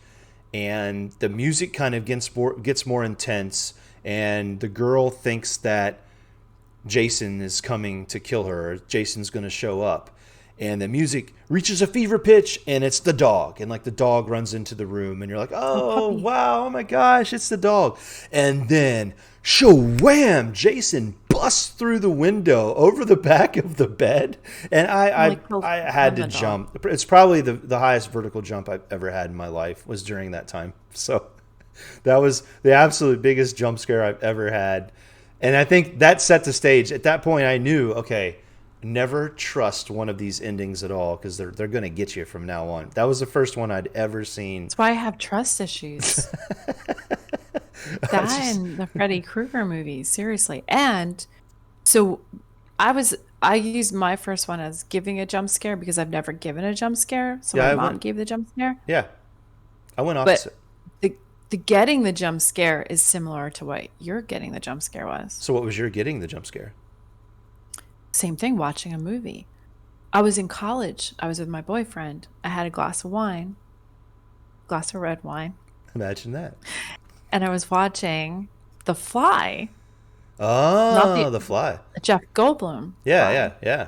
and the music kind of gets more intense, and the girl thinks that Jason is coming to kill her, or Jason's going to show up. And the music reaches a fever pitch, and it's the dog. And like the dog runs into the room, and you're like, Oh, oh, puppy. wow, oh my gosh, it's the dog. And then, wham, Jason busts through the window over the back of the bed. And Like kills I had to the dog. jump. It's probably the highest vertical jump I've ever had in my life was during that time. So that was the absolute biggest jump scare I've ever had. And I think that set the stage. At that point, I knew, okay, never trust one of these endings at all because they're going to get you from now on. That was the first one I'd ever seen. That's why I have trust issues. That and the Freddy Krueger movies, seriously. And so I used my first one as giving a jump scare because I've never given a jump scare. So Yeah, my I mom went. gave the jump scare. Yeah, I went But opposite. the getting the jump scare is similar to what you're getting the jump scare was. So what was your getting the jump scare? Same thing, watching a movie. I was in college. I was with my boyfriend. I had a glass of wine, glass of red wine, Imagine that. and I was watching The Fly, not Oh, the The Fly. Jeff Goldblum Yeah, Fly. yeah, yeah.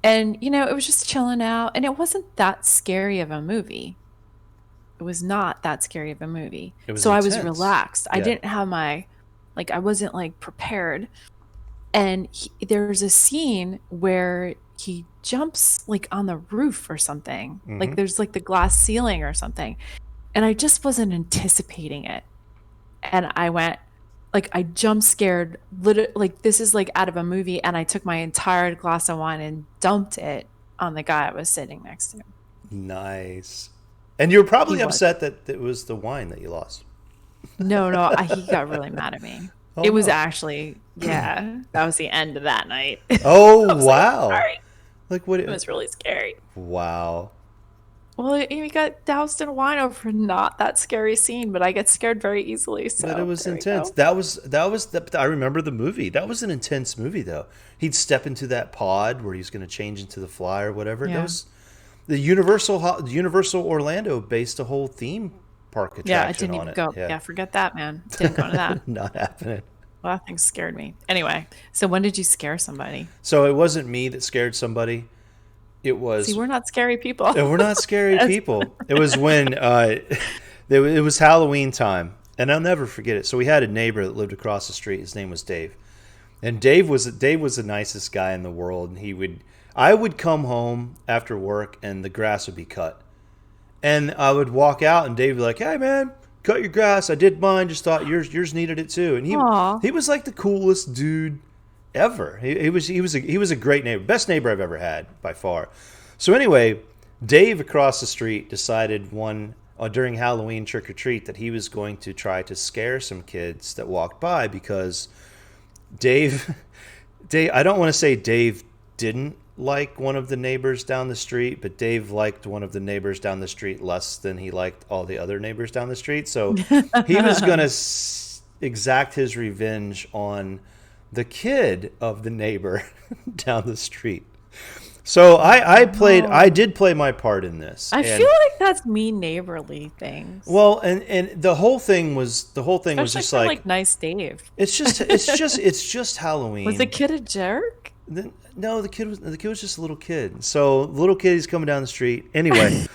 And it was just chilling out, and it wasn't that scary of a movie. It was not that scary of a movie. It was So I was intense. relaxed. I Yeah. didn't have I wasn't like prepared. And there's a scene where he jumps like on the roof or something. Mm-hmm. Like there's like the glass ceiling or something. And I just wasn't anticipating it. And I went, like, I jump scared, like this is like out of a movie. And I took my entire glass of wine and dumped it on the guy I was sitting next to. Nice. And you were He probably was. upset that it was the wine that you lost. No, he got really mad at me. Oh, It was no. actually, yeah, that was the end of that night. Oh, I was like, wow. sorry. Like what? It was really scary. Wow. Well, he got doused in wine over not that scary scene, but I get scared very easily. But it So was there we intense. go. I remember the movie. That was an intense movie, though. He'd step into that pod where he's going to change into the fly or whatever. That Yeah. was the Universal Orlando based a whole theme park Yeah, I attraction didn't on even it. go. Yeah, Yeah, forget that, man. Didn't go to that. not happening. Well, that thing scared me. Anyway, so when did you scare somebody? So it wasn't me that scared somebody. It See, was we're not scary people. we're not scary Yes. people. It was when it was Halloween time, and I'll never forget it. So we had a neighbor that lived across the street. His name was Dave, and Dave was the nicest guy in the world. And I would come home after work, and the grass would be cut, and I would walk out, and Dave would be like, "Hey, man, cut your grass. I did mine. Just thought yours needed it too." And Aw. he was like the coolest dude ever. He was a great neighbor, best neighbor I've ever had by far. So anyway, Dave across the street decided during Halloween trick or treat that he was going to try to scare some kids that walked by because Dave, I don't want to say Dave didn't like one of the neighbors down the street, but Dave liked one of the neighbors down the street less than he liked all the other neighbors down the street. So he was going to exact his revenge on the kid of the neighbor down the street. So I did play my part in this. I And, feel like that's me neighborly things. well, and the whole thing was Especially just for like nice Dave. it's just Halloween. Was the kid a jerk? No, the kid was just a little kid. So the little kid, he's coming down the street. Anyway,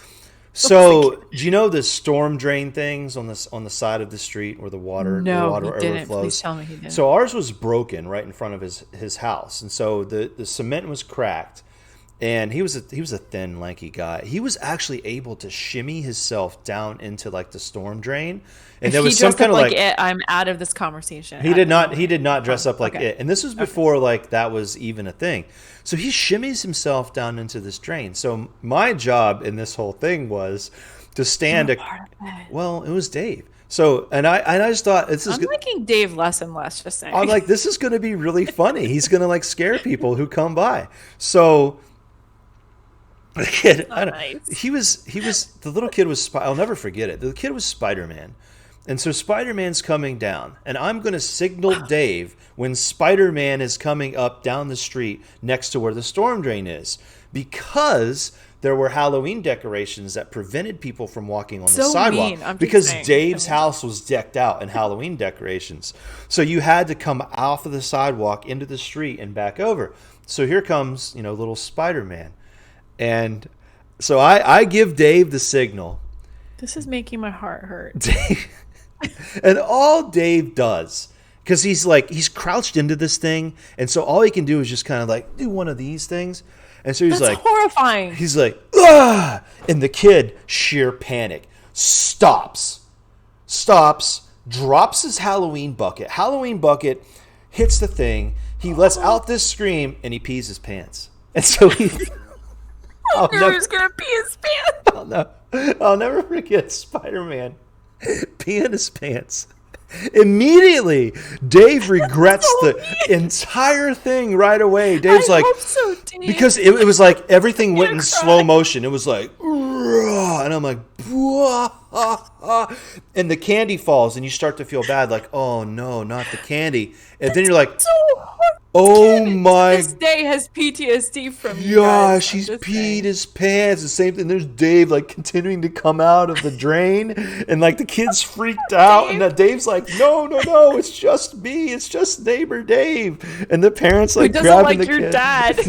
so do you know the storm drain things on the side of the street where the water No, he didn't. overflows? Please tell me he didn't. So ours was broken right in front of his house, and so the cement was cracked. And he was a thin, lanky guy. He was actually able to shimmy himself down into like the storm drain, and there was some kind of like it, I'm out of this conversation. he did not dress up like it, and this was before like that was even a thing. So he shimmies himself down into this drain. So my job in this whole thing was to stand. Well, it was Dave. So and I just thought I'm liking Dave less and less. Just saying. I'm like, this is going to be really funny. He's going to like scare people who come by. So. The kid, he was the little kid was. I'll never forget it. The kid was Spider-Man, and so Spider-Man's coming down, and I'm going to signal Dave when Spider-Man is coming up down the street next to where the storm drain is, because there were Halloween decorations that prevented people from walking on the sidewalk. Because Dave's house was decked out in Halloween decorations, so you had to come off of the sidewalk into the street and back over. So here comes little Spider-Man. And so I give Dave the signal. This is making my heart hurt. And all Dave does, because he's crouched into this thing, and so all he can do is just kind of like do one of these things. And so That's horrifying. He's like, ah! And the kid, sheer panic, stops, drops his Halloween bucket, hits the thing. He lets out this scream, and he pees his pants. And so he... I knew he was going to pee his pants. I'll never forget Spider-Man peeing his pants. Immediately, Dave regrets the entire thing right away. Dave's I like, hope so, Dave. because it was like everything went in slow motion. It was like, and I'm like, and the candy falls, and you start to feel bad, like, oh no, not the candy. And then you're like, oh my! This day has PTSD from you gosh, he's peed his pants. The same thing. There's Dave like continuing to come out of the drain, and like the kid's freaked out, and Dave's like, no, it's just me. It's just neighbor Dave, and the parents like grabbing the kid. Your dad.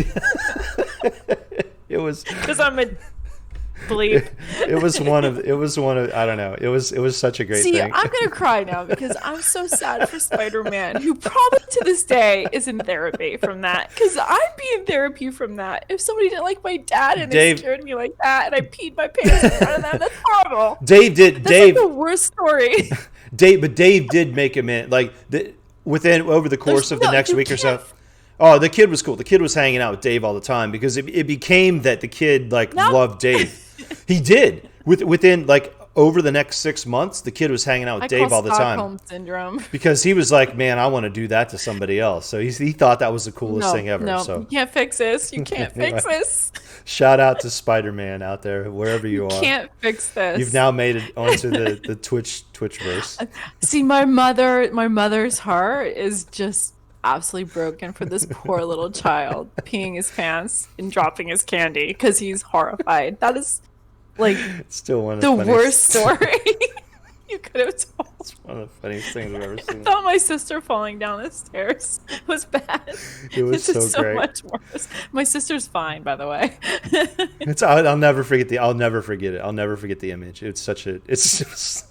It was because I'm a bleep. It was one of I don't know. It was such a great thing. I'm gonna cry now because I'm so sad for Spider-Man, who probably to this day is in therapy from that. Because I'd be in therapy from that if somebody didn't like my dad and they scared me like that, and I peed my pants in front of them. That's horrible. Dave did. That's like the worst story. But Dave did make him in over the course of the next week or so. Oh, the kid was cool. The kid was hanging out with Dave all the time because it became that the kid loved Dave. He did within like over the next 6 months, the kid was hanging out with I call Dave all the time Stockholm syndrome. because he was like, "Man, I want to do that to somebody else." So he thought that was the coolest thing ever. No, So you can't fix this. You can't anyway, fix this. shout out to Spider-Man out there, wherever You you are. can't fix You've this. now made it onto the Twitch verse. See, my mother's heart is just absolutely broken for this poor little child peeing his pants and dropping his candy because he's horrified. That is like It's still one of the the worst funniest. story you could have told. It's one of the funniest things I've ever I seen. thought my sister falling down the stairs was bad. It was This is so so great. much worse. My sister's fine, by the way. I'll never forget I'll never forget it. I'll never forget the image. It's such a. It's just.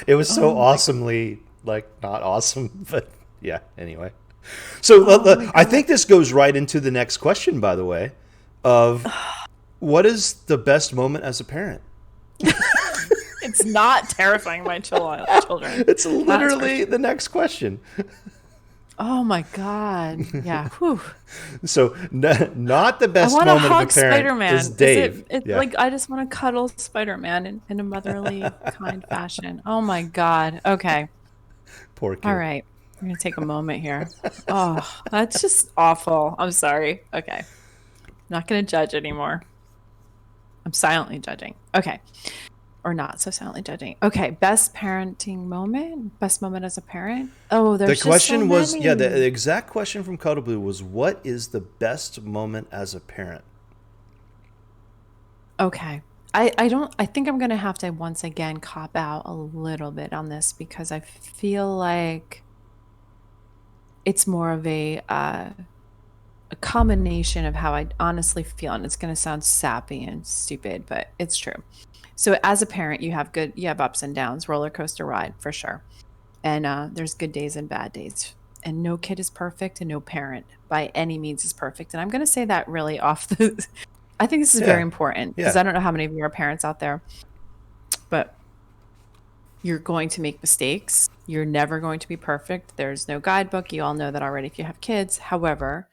It was so Oh my awesomely like not awesome, but yeah. Anyway, so my I God. think this goes right into the next question. By the way, of what is the best moment as a parent? It's not terrifying my children. It's That's for literally sure. the next question. Oh my God. Yeah. Whew. So not the I best want to moment of a hug parent Spider-Man. is Dave. It Yeah, like I just want to cuddle Spider-Man in a motherly kind fashion. Oh my God. Okay. poor All kid. right. We're gonna take a moment here. Oh, that's just awful. I'm sorry. Okay. I'm not gonna judge anymore. I'm silently judging. Okay. Or not so silently judging. Okay. Best parenting moment? Best moment as a parent? Oh, The there's just so question was, yeah, the many. exact question from Cuddle Blue was, what is the best moment as a parent? Okay. I think I'm gonna have to once again cop out a little bit on this because I feel like it's more of a combination of how I honestly feel, and it's gonna sound sappy and stupid, but it's true. So as a parent, you have ups and downs, roller coaster ride for sure. And there's good days and bad days. And no kid is perfect, and no parent by any means is perfect. And I'm going to say that really off the. I think this is very Yeah, important because yeah, I don't know how many of you are parents out there, but you're going to make mistakes. You're never going to be perfect. There's no guidebook. You all know that already if you have kids. However,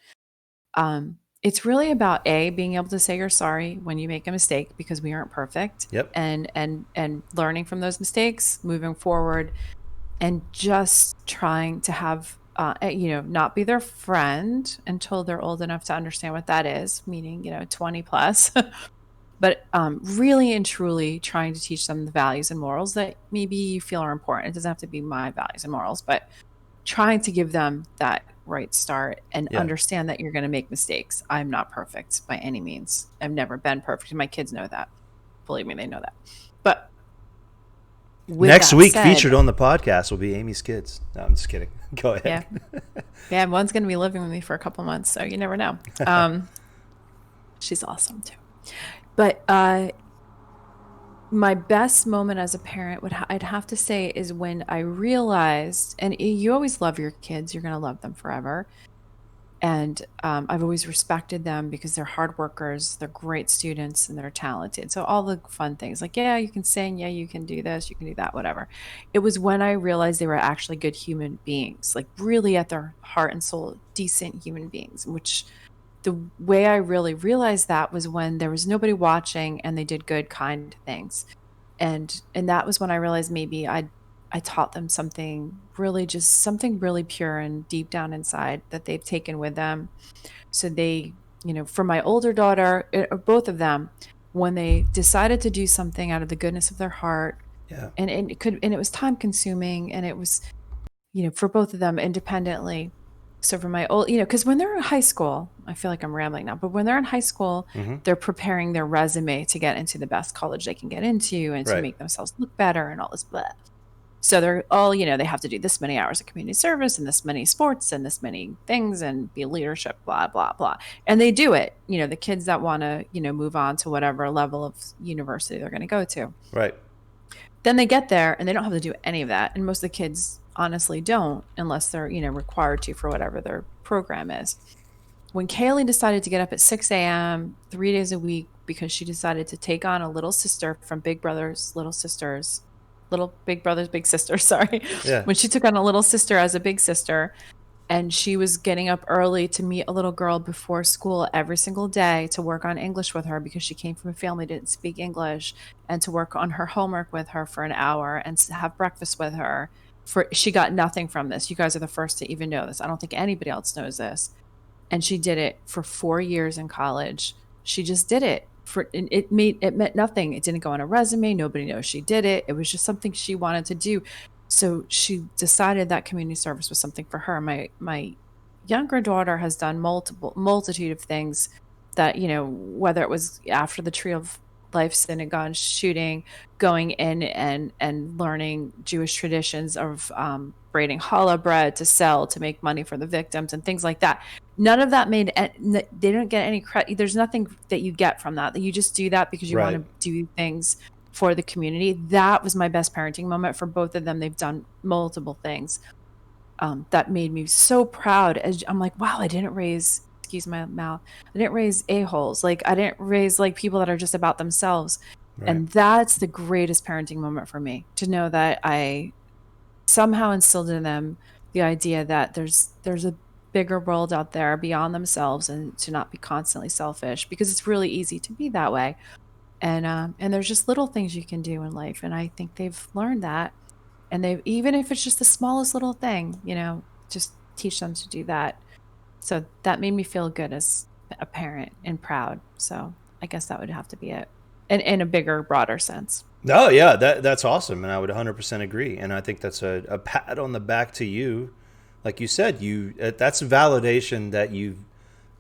it's really about being able to say you're sorry when you make a mistake because we aren't perfect, yep, and learning from those mistakes, moving forward, and just trying to have not be their friend until they're old enough to understand what that is, meaning 20 plus. But really and truly trying to teach them the values and morals that maybe you feel are important. It doesn't have to be my values and morals, but trying to give them that right start and yeah. understand that you're going to make mistakes. I'm not perfect by any means. I've never been perfect, and my kids know that. Believe me, they know that. But with Next that week, said, featured on the podcast will be Amy's kids. No, I'm just kidding. Go yeah, ahead. yeah, one's going to be living with me for a couple months, so you never know. She's awesome too. But my best moment as a parent I'd have to say is when I realized, and you always love your kids, you're going to love them forever. And I've always respected them because they're hard workers, they're great students, and they're talented. So all the fun things like, yeah, you can sing, yeah, you can do this, you can do that, whatever. It was when I realized they were actually good human beings, like really at their heart and soul, decent human beings, which the way I really realized that was when there was nobody watching and they did good, kind things. And that was when I realized maybe I taught them something really, just something really pure and deep down inside that they've taken with them. So they, for my older daughter, or both of them, when they decided to do something out of the goodness of their heart, Yeah. and it was time consuming, and it was, for both of them independently. So for my old, because when they're in high school, I feel like I'm rambling now, but when they're in high school, Mm-hmm. they're preparing their resume to get into the best college they can get into and to Right. make themselves look better and all this blah. So they're all, they have to do this many hours of community service and this many sports and this many things and be leadership, blah, blah, blah. And they do it, the kids that want to, move on to whatever level of university they're going to go to. Right. Then they get there and they don't have to do any of that. And most of the kids honestly don't unless they're, required to for whatever their program is. When Kaylee decided to get up at 6 a.m. 3 days a week because she decided to take on a little sister from Big Brothers, Little Sisters, Little Big Brothers, Big Sisters, sorry. Yeah. When she took on a little sister as a big sister And she was getting up early to meet a little girl before school every single day to work on English with her because she came from a family that didn't speak English, and to work on her homework with her for an hour and to have breakfast with her. She got nothing from this. You guys are the first to even know this. I don't think anybody else knows this. And she did it for 4 years in college. She just did it it meant nothing. It didn't go on a resume. Nobody knows she did it. It was just something she wanted to do. So she decided that community service was something for her. My younger daughter has done multitude of things that, whether it was after the Tree of Life synagogue shooting, going in and learning Jewish traditions of braiding challah bread to sell to make money for the victims and things like that. None of that they don't get any credit. There's nothing that you get from that. You just do that because you want to do things for the community. That was my best parenting moment for both of them. They've done multiple things that made me so proud. As I'm like, wow, I didn't raise, excuse my mouth, I didn't raise a-holes. Like, I didn't raise like people that are just about themselves. Right. And that's the greatest parenting moment for me, to know that I somehow instilled in them the idea that there's a bigger world out there beyond themselves, and to not be constantly selfish, because it's really easy to be that way. And there's just little things you can do in life. And I think they've learned that. And even if it's just the smallest little thing, just teach them to do that. So that made me feel good as a parent and proud. So I guess that would have to be it, in a bigger, broader sense. No, yeah, that's awesome. And I would 100% agree. And I think that's a pat on the back to you. Like you said, that's validation that you've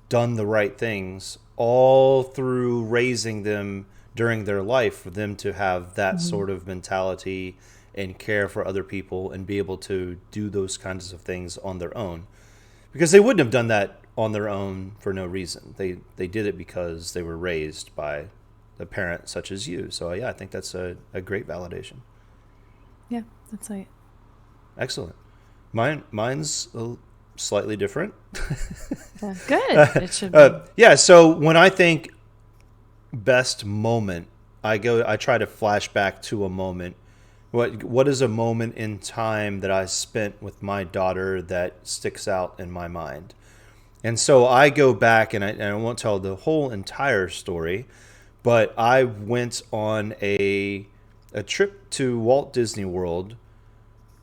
done the right things all through raising them during their life, for them to have that sort of mentality and care for other people and be able to do those kinds of things on their own, because they wouldn't have done that on their own for no reason. They did it because they were raised by a parent such as you. So yeah, I think that's a great validation. Yeah, that's right. Excellent. Mine's slightly different. Good. It should be. Yeah. So when I think best moment, I try to flash back to a moment. What is a moment in time that I spent with my daughter that sticks out in my mind? And so I go back, and I won't tell the whole entire story, but I went on a trip to Walt Disney World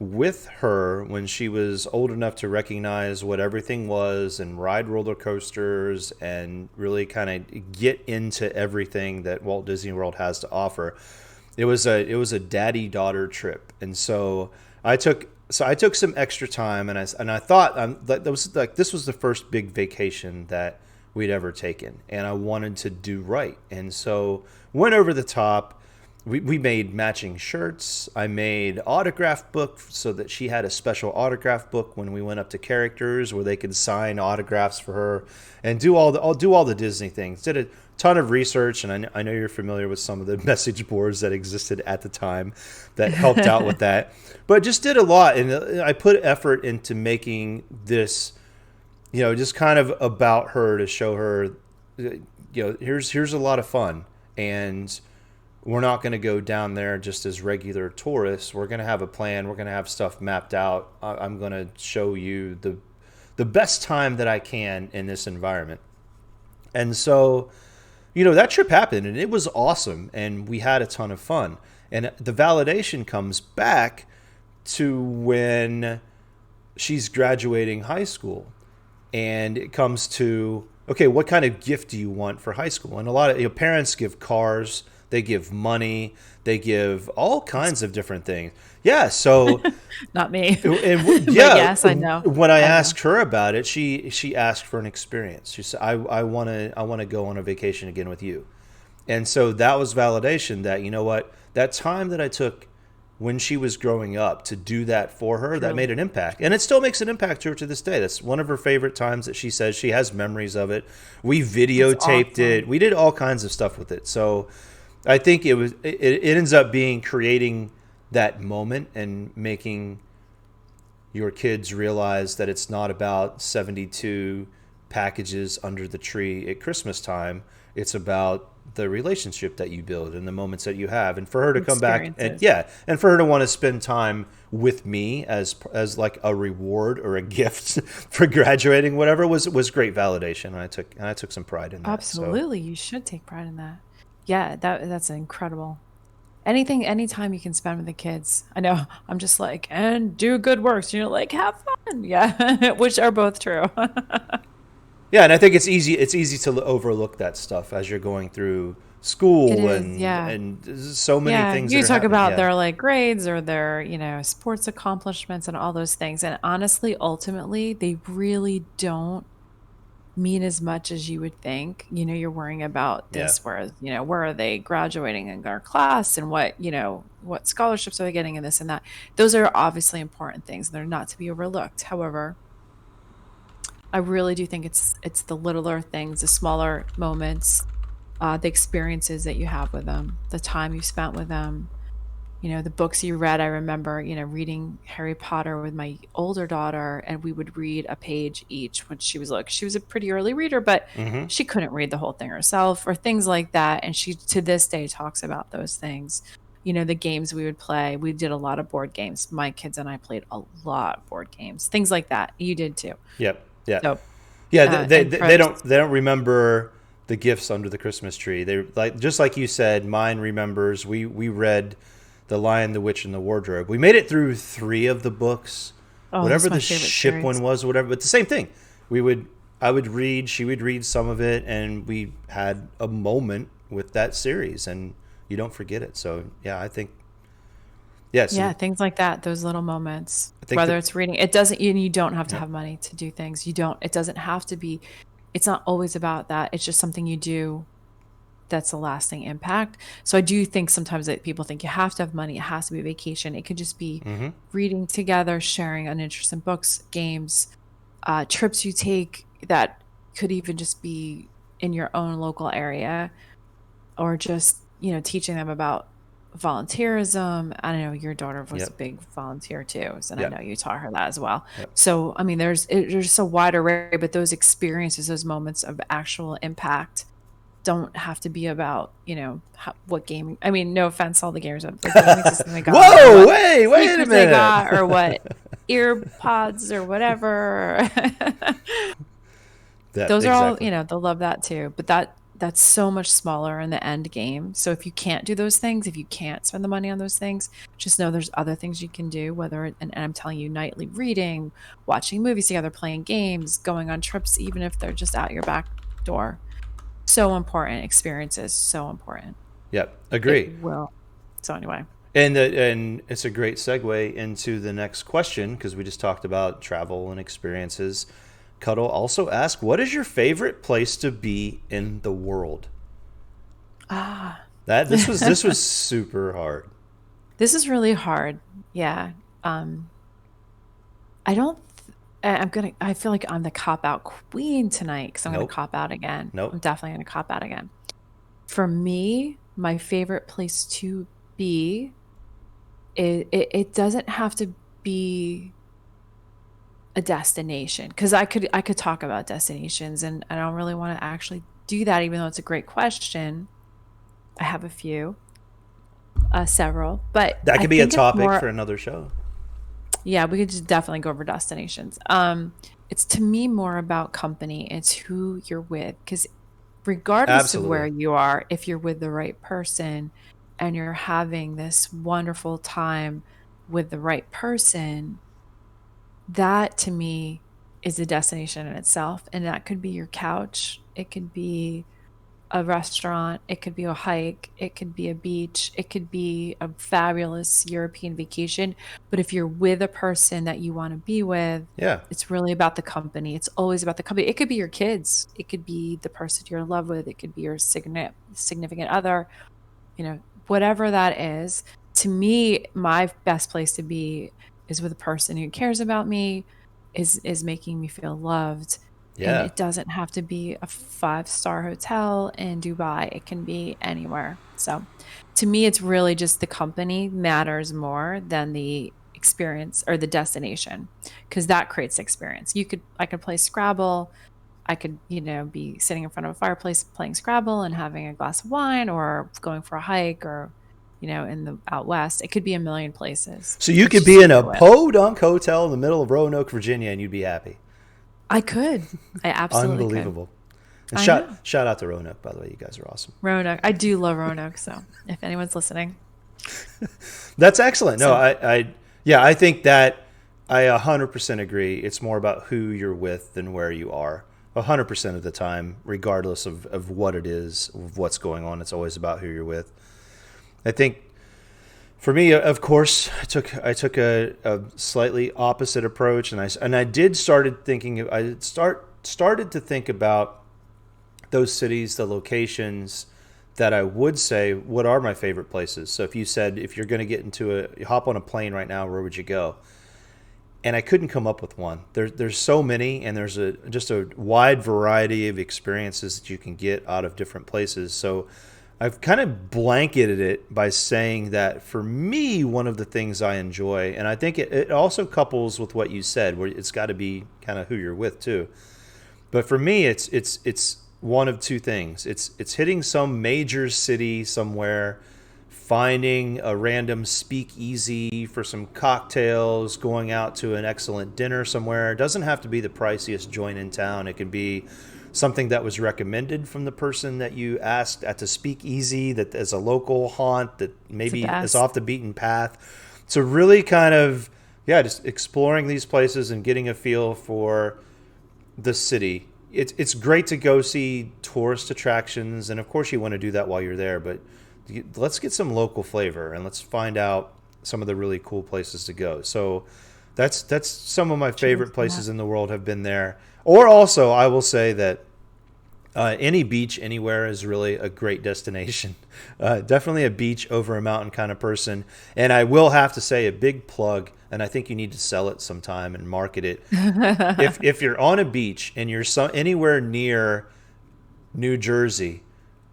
with her when she was old enough to recognize what everything was and ride roller coasters and really kind of get into everything that Walt Disney World has to offer. It was a daddy-daughter trip, and so I took some extra time, and I thought this was the first big vacation that we'd ever taken, and I wanted to do right, and so went over the top. We made matching shirts. I made autograph book so that she had a special autograph book when we went up to characters where they could sign autographs for her, and do all the Disney things. Did a ton of research, and I know you're familiar with some of the message boards that existed at the time that helped out with that. But just did a lot, and I put effort into making this, just kind of about her, to show her, here's a lot of fun, and we're not going to go down there just as regular tourists. We're going to have a plan. We're going to have stuff mapped out. I'm going to show you the best time that I can in this environment. And so, that trip happened, and it was awesome, and we had a ton of fun. And the validation comes back to when she's graduating high school, and it comes to, okay, what kind of gift do you want for high school? And a lot of parents give cars. They give money. They give all kinds of different things. Yeah, so not me. And yeah, yes, I know. When I asked her about it, she asked for an experience. She said, "I want to go on a vacation again with you." And so that was validation that, what, that time that I took when she was growing up to do that for her, that made an impact. And it still makes an impact to her to this day. That's one of her favorite times that she says she has memories of it. We videotaped it. We did all kinds of stuff with it. So I think it ends up being creating that moment and making your kids realize that it's not about 72 packages under the tree at Christmas time. It's about the relationship that you build and the moments that you have. And for her to come back and and for her to want to spend time with me as like a reward or a gift for graduating, whatever, was great validation. And I took some pride in that. Absolutely. So. You should take pride in that. Yeah, that's incredible. Anytime you can spend with the kids. I know I'm just like, and do good works. You're like, have fun. Yeah, which are both true. Yeah, and I think it's easy to overlook that stuff as you're going through school and so many things. You talk about their like grades or their, sports accomplishments and all those things. And honestly, ultimately, they really don't mean as much as you would think. You're worrying about this, whereas, where are they graduating in our class and what scholarships are they getting and this and that. Those are obviously important things. They're not to be overlooked. However, I really do think it's the littler things, the smaller moments, the experiences that you have with them, the time you spent with them, the books you read. I remember, reading Harry Potter with my older daughter, and we would read a page each when she was a pretty early reader, but she couldn't read the whole thing herself or things like that. And she, to this day, talks about those things. The games we would play. We did a lot of board games. My kids and I played a lot of board games, things like that. You did too. Yep. Yeah. So, they don't remember the gifts under the Christmas tree. They just like you said, mine remembers we read The Lion, the Witch, and the Wardrobe. We made it through 3 of the books. Whatever the ship series. One was, whatever, but the same thing. I would read, she would read some of it, and we had a moment with that series, and you don't forget it. So, yeah, I think yes. Yeah, things like that, those little moments. Whether it's reading, it doesn't. You don't have to have money to do things. You don't. It doesn't have to be. It's not always about that. It's just something you do that's a lasting impact. So I do think sometimes that people think you have to have money. It has to be a vacation. It could just be reading together, sharing an interest in books, games, trips you take that could even just be in your own local area, or just teaching them about volunteerism. I know your daughter was a big volunteer too, and I know you taught her that as well. So I mean, there's just a wide array, but those experiences, those moments of actual impact, don't have to be about what game. I mean, no offense, all the gamers, but they got, whoa, wait a minute, they got, or what earpods or whatever. Those are all they'll love that too, but that's so much smaller in the end game. So if you can't do those things, if you can't spend the money on those things, just know there's other things you can do, and I'm telling you, nightly reading, watching movies together, playing games, going on trips, even if they're just out your back door. So important. Experiences, so important. Yep, agree. So anyway. And it's a great segue into the next question, because we just talked about travel and experiences. Cuddle also asked, what is your favorite place to be in the world? This was super hard. This is really hard. Yeah. I feel like I'm the cop-out queen tonight, because I'm going to cop out again. I'm definitely going to cop out again. For me, my favorite place to be, it doesn't have to be a destination, because I could talk about destinations, and I don't really want to actually do that, even though it's a great question. I have a few, several, but that could be a topic for another show. Yeah, we could just definitely go over destinations. It's to me more about company. It's who you're with, because regardless of where you are, if you're with the right person and you're having this wonderful time with the right person, that to me is a destination in itself. And that could be your couch. It could be a restaurant. It could be a hike. It could be a beach. It could be a fabulous European vacation. But if you're with a person that you want to be with, it's really about the company. It's always about the company. It could be your kids. It could be the person you're in love with. It could be your significant other, whatever that is. To me, my best place to be is with a person who cares about me, is making me feel loved. And it doesn't have to be a 5-star hotel in Dubai. It can be anywhere. So to me, it's really just the company matters more than the experience or the destination, because that creates experience. I could play Scrabble. I could, be sitting in front of a fireplace playing Scrabble and having a glass of wine, or going for a hike, or, in the out west. It could be a million places. So you It's could just be who in a you're with. podunk hotel in the middle of Roanoke, Virginia, and you'd be happy. I could. I absolutely could. Unbelievable. And I know. shout out to Roanoke, by the way. You guys are awesome. Roanoke. I do love Roanoke. So if anyone's listening. That's excellent. No, So, I think that I 100% agree. It's more about who you're with than where you are. 100% of the time, regardless of what it is, of what's going on, it's always about who you're with. I think for me, of course, I took a slightly opposite approach, and I did started thinking. Started to think about those cities, the locations that I would say what are my favorite places. So if you said if you're going to get into you hop on a plane right now, where would you go? And I couldn't come up with one. There's so many, and there's just a wide variety of experiences that you can get out of different places. So I've kind of blanketed it by saying that for me, one of the things I enjoy, and I think it also couples with what you said, where it's got to be kind of who you're with too. But for me, it's one of two things. It's hitting some major city somewhere, finding a random speakeasy for some cocktails, going out to an excellent dinner somewhere. It doesn't have to be the priciest joint in town. It could be something that was recommended from the person that you asked at the speakeasy, that as a local haunt that maybe is off the beaten path. So really kind of, just exploring these places and getting a feel for the city. It's great to go see tourist attractions, and of course you want to do that while you're there, but let's get some local flavor and let's find out some of the really cool places to go. So that's some of my favorite places in the world have been there. Or also, I will say that any beach anywhere is really a great destination. Definitely a beach over a mountain kind of person. And I will have to say a big plug, and I think you need to sell it sometime and market it. If you're on a beach and you're anywhere near New Jersey,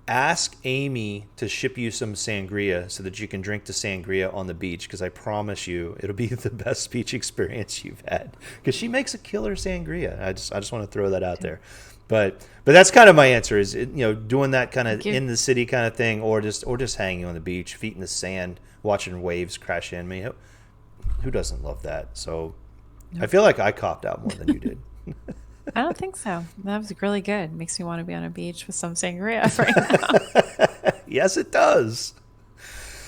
ask Amy to ship you some sangria so that you can drink the sangria on the beach, because I promise you it'll be the best beach experience you've had, because she makes a killer sangria. I just want to throw that out there. But that's kind of my answer is, doing that kind of in the city kind of thing, or just hanging on the beach, feet in the sand, watching waves crash in. I mean, who doesn't love that? So I feel like I copped out more than you did. I don't think so. That was really good. Makes me want to be on a beach with some sangria right now. Yes, it does.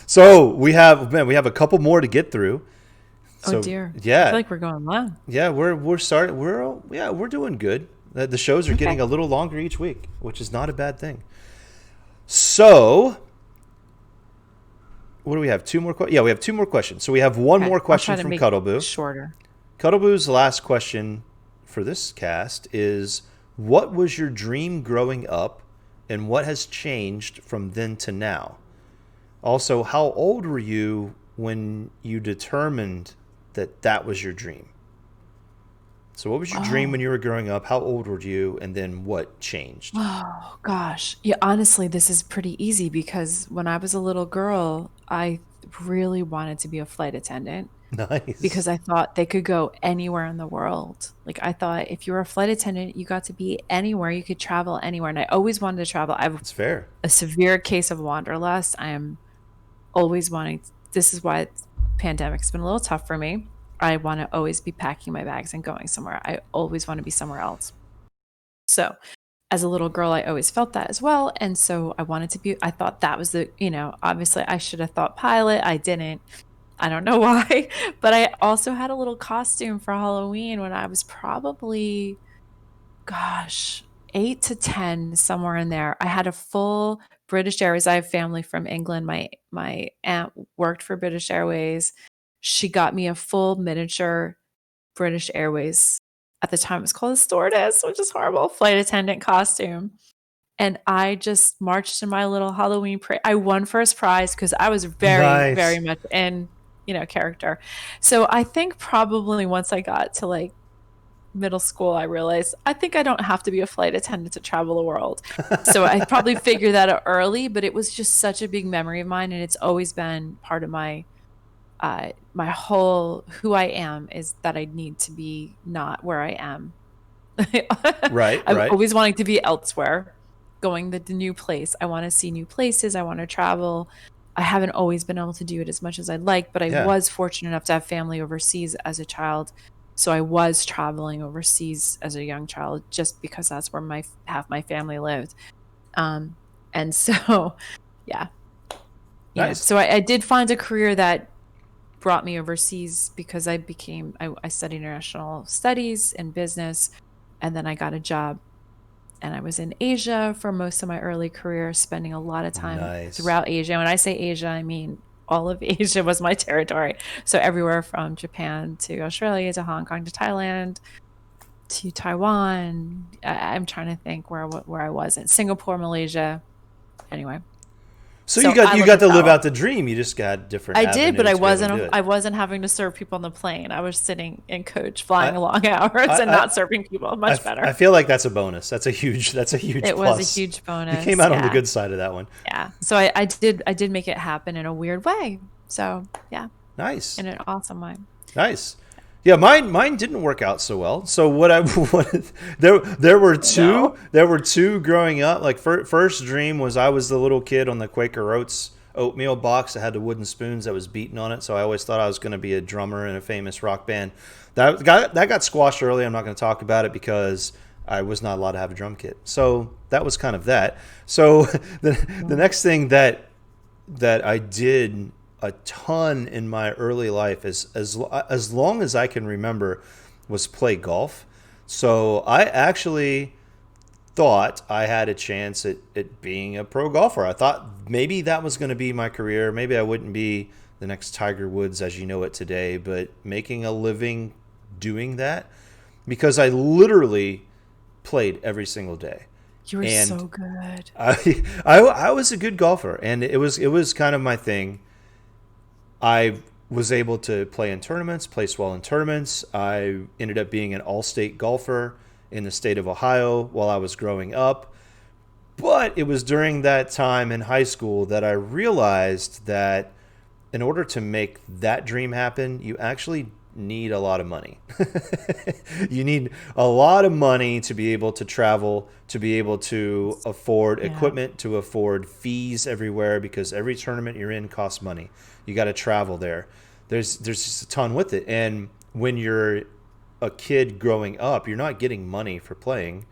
So we have a couple more to get through. Oh dear. Yeah. I feel like we're going long. Yeah, we're doing good. The shows are getting a little longer each week, which is not a bad thing. So, what do we have? Two more questions? Yeah, we have two more questions. So we have one more question from Cuddleboo. Shorter. Cuddleboo's last question for this cast is, what was your dream growing up, and what has changed from then to now? Also, how old were you when you determined that was your dream? So what was your dream when you were growing up? How old were you? And then what changed? Oh, gosh. Yeah, honestly, this is pretty easy, because when I was a little girl, I really wanted to be a flight attendant. Nice. Because I thought they could go anywhere in the world. Like, I thought if you were a flight attendant, you got to be anywhere. You could travel anywhere. And I always wanted to travel. That's fair. A severe case of wanderlust. I am always wanting. This is why pandemic's been a little tough for me. I want to always be packing my bags and going somewhere. I always want to be somewhere else. So as a little girl, I always felt that as well. And so I thought that was obviously I should have thought pilot. I didn't. I don't know why, but I also had a little costume for Halloween when I was probably, 8 to 10, somewhere in there. I had a full British Airways. I have family from England. My aunt worked for British Airways. She got me a full miniature British Airways. At the time, it was called a stewardess, which is horrible, flight attendant costume. And I just marched in my little Halloween parade. I won first prize because I was very, very much in, character. So I think probably once I got to middle school, I realized I think I don't have to be a flight attendant to travel the world. So I probably figured that out early, but it was just such a big memory of mine. And it's always been part of my whole who I am, is that I need to be not where I am Right, I'm right. always wanting to be elsewhere, going to the new place. I want to see new places. I want to travel. I haven't always been able to do it as much as I'd like, but I Yeah. was fortunate enough to have family overseas as a child. So I was traveling overseas as a young child just because that's where half my family lived. Um, and so, yeah, Nice. so I did find a career that brought me overseas because I studied international studies and business, and then I got a job and I was in Asia for most of my early career, spending a lot of time Nice. throughout Asia. When I say Asia, I mean all of Asia was my territory. So everywhere from Japan to Australia to Hong Kong to Thailand to Taiwan. I'm trying to think where I was in Singapore, Malaysia. Anyway, So so I you love to got to live travel. out the dream. You just got different I did, but avenues to be able to do it. I wasn't having to serve people on the plane. I was sitting in coach, I flying long hours and I not serving people. Much I better. feel like that's a bonus. That's a huge It was a plus. huge You came bonus. out on the Yeah. good side of that one. Yeah. So I did make it happen in a weird way. So yeah, Nice. in an awesome way. Nice. Yeah, mine didn't work out so well. So No. there were two growing up. Like first dream was I was the little kid on the Quaker Oats oatmeal box that had the wooden spoons that was beaten on it. So I always thought I was going to be a drummer in a famous rock band. That got squashed early. I'm not going to talk about it because I was not allowed to have a drum kit. So that was kind of that. So the next thing that I did a ton in my early life as long as I can remember was play golf. So I actually thought I had a chance at being a pro golfer. I thought maybe that was going to be my career. Maybe I wouldn't be the next Tiger Woods as you know it today, but making a living doing that because I literally played every single day. You were And so good. I was a good golfer and it was kind of my thing. I was able to play in tournaments, place well in tournaments. I ended up being an all-state golfer in the state of Ohio while I was growing up. But it was during that time in high school that I realized that in order to make that dream happen, you actually need a lot of money. You need a lot of money to be able to travel, to be able to afford Yeah. equipment, to afford fees everywhere because every tournament you're in costs money. You got to travel there. There's just a ton with it. And when you're a kid growing up, you're not getting money for playing.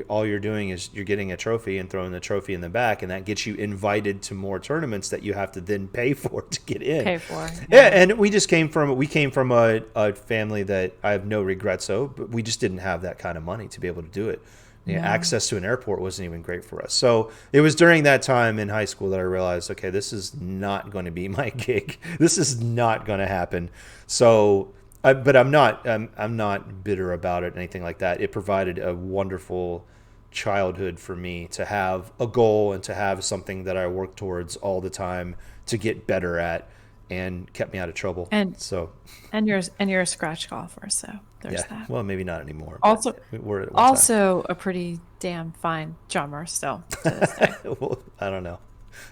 All you're doing is you're getting a trophy and throwing the trophy in the back, and that gets you invited to more tournaments that you have to then pay for to get in. Pay for. Yeah, Yeah. and we came from a family that I have no regrets of, but we just didn't have that kind of money to be able to do it. No. Access to an airport wasn't even great for us. So it was during that time in high school that I realized, okay, this is not going to be my gig. This is not going to happen. So but I'm not bitter about it, anything like that. It provided a wonderful childhood for me to have a goal and to have something that I work towards all the time to get better at, and kept me out of trouble. And So you're a scratch golfer, so there's yeah, that. well, maybe not anymore, but Also we were at one time. also a pretty damn fine drummer still to this day. Well, I don't know.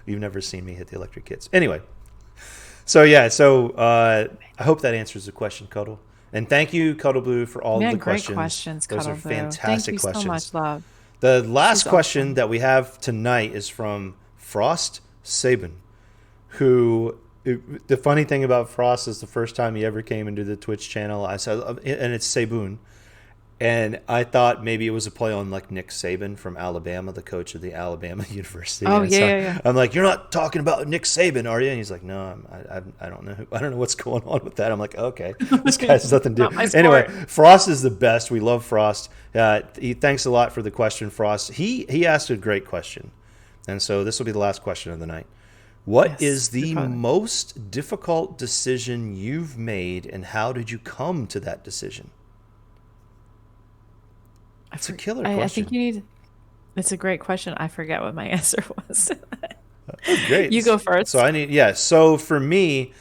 You've never seen me hit the electric kids. Anyway, so yeah, I hope that answers the question, Cuddle. And thank you, Cuddle Blue, for all of Man, the great questions. questions, Those Cuddle are Blue. Thank fantastic you so questions. much, love. The last She's question awesome. that we have tonight is from Frost Sabin, who the funny thing about Frost is the first time he ever came into the Twitch channel, I said, and it's Sabun, and I thought maybe it was a play on like Nick Saban from Alabama, the coach of the Alabama University. Oh And yeah, so yeah, yeah. I'm like, you're not talking about Nick Saban, are you? And he's like, no, I don't know. I don't know what's going on with that. I'm like, okay, this guy has nothing to Not my do. Anyway, sport. Frost is the best. We love Frost. He thanks a lot for the question, Frost. He asked a great question, and so this will be the last question of the night. What Yes. is the Dakota. most difficult decision you've made, and how did you come to that decision? It's a killer I question. think you need. It's a great question. I forget what my answer was. Great. You go So first. I need yeah. So for me,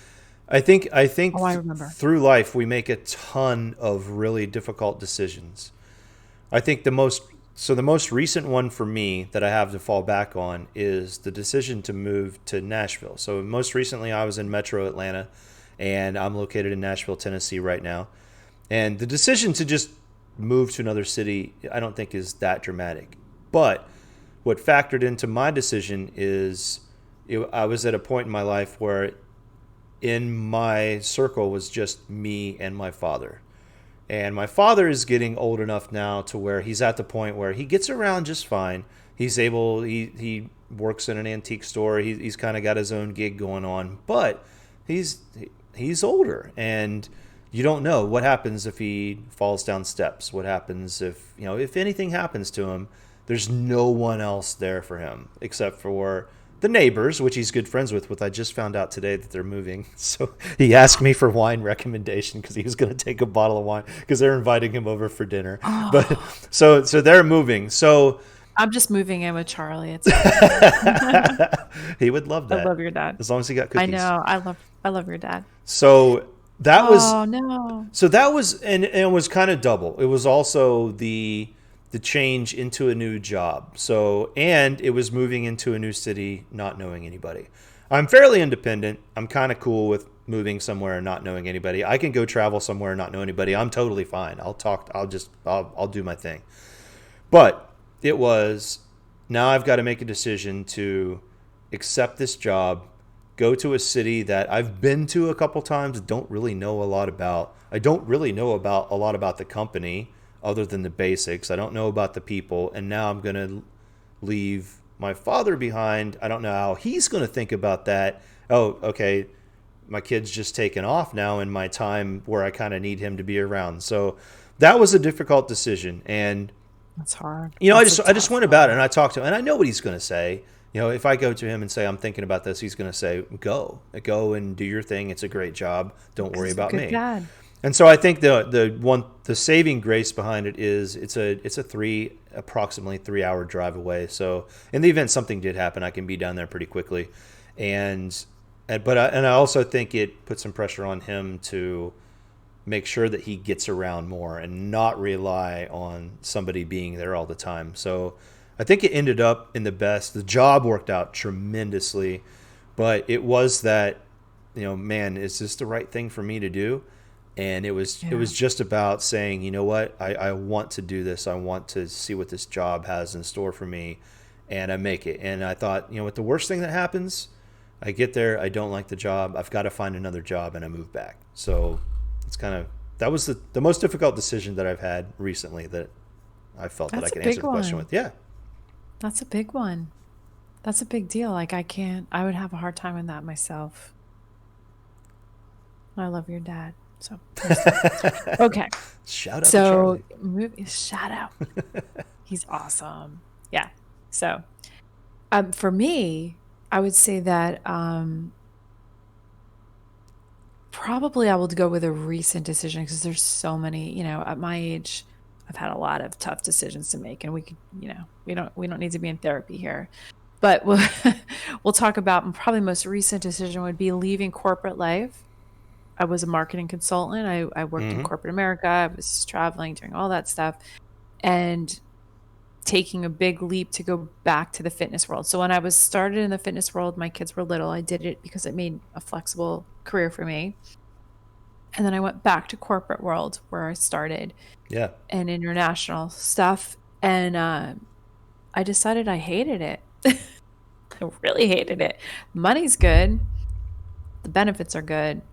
I think Oh, I remember. through life we make a ton of really difficult decisions. I think the most recent one for me that I have to fall back on is the decision to move to Nashville. So most recently I was in Metro Atlanta, and I'm located in Nashville, Tennessee right now. And the decision to just move to another city, I don't think is that dramatic. But what factored into my decision is I was at a point in my life where in my circle was just me and my father. And my father is getting old enough now to where he's at the point where he gets around just fine. He works in an antique store. He's kind of got his own gig going on, but he's he's older, and you don't know what happens if he falls down steps. What happens if, if anything happens to him? There's no one else there for him except for the neighbors, which he's good friends with. I just found out today that they're moving. So he asked me for wine recommendation because he was going to take a bottle of wine because they're inviting him over for dinner. Oh. But so they're moving. So I'm just moving in with Charlie. It's he would love that. I love your dad. As long as he got cookies. I know. I love your dad. So that was. Oh no. So that was, and it was kind of double. It was also the change into a new job. So, and it was moving into a new city, not knowing anybody. I'm fairly independent. I'm kind of cool with moving somewhere and not knowing anybody. I can go travel somewhere and not know anybody. I'm totally fine. I'll do my thing. But it was, now I've got to make a decision to accept this job, go to a city that I've been to a couple times, don't really know a lot about. I don't really know about a lot about the company other than the basics. I don't know about the people, and now I'm going to leave my father behind. I don't know how he's going to think about that. Oh, okay, my kid's just taken off now in my time where I kind of need him to be around. So that was a difficult decision, and that's hard. I just went about it, and I talked to him, and I know what he's going to say. If I go to him and say I'm thinking about this, he's going to say, "Go and do your thing. It's a great job. Don't worry about me." Dad. And so I think the saving grace behind it is it's approximately 3 hour drive away. So in the event something did happen, I can be down there pretty quickly, but I also think it puts some pressure on him to make sure that he gets around more and not rely on somebody being there all the time. So I think it ended up in the best. The job worked out tremendously, but it was that, man, is this the right thing for me to do? And it was just about saying, you know what, I want to do this. I want to see what this job has in store for me, and I make it. And I thought, what the worst thing that happens, I get there, I don't like the job, I've got to find another job, and I move back. So it's that was the most difficult decision that I've had recently that I felt that I can answer the question with. Yeah. That's a big one. That's a big deal. Like I would have a hard time with that myself. I love your dad. So okay. Shout out to Charlie. Shout out. He's awesome. Yeah. So for me, I would say that probably I will go with a recent decision because there's so many, at my age, I've had a lot of tough decisions to make, and we could, we don't need to be in therapy here, but we'll talk about probably most recent decision would be leaving corporate life. I was a marketing consultant. I worked in corporate America. I was traveling, doing all that stuff, and taking a big leap to go back to the fitness world. So when I was started in the fitness world, my kids were little. I did it because it made a flexible career for me. And then I went back to corporate world where I started. Yeah. And international stuff. And I decided I hated it. I really hated it. Money's good. The benefits are good.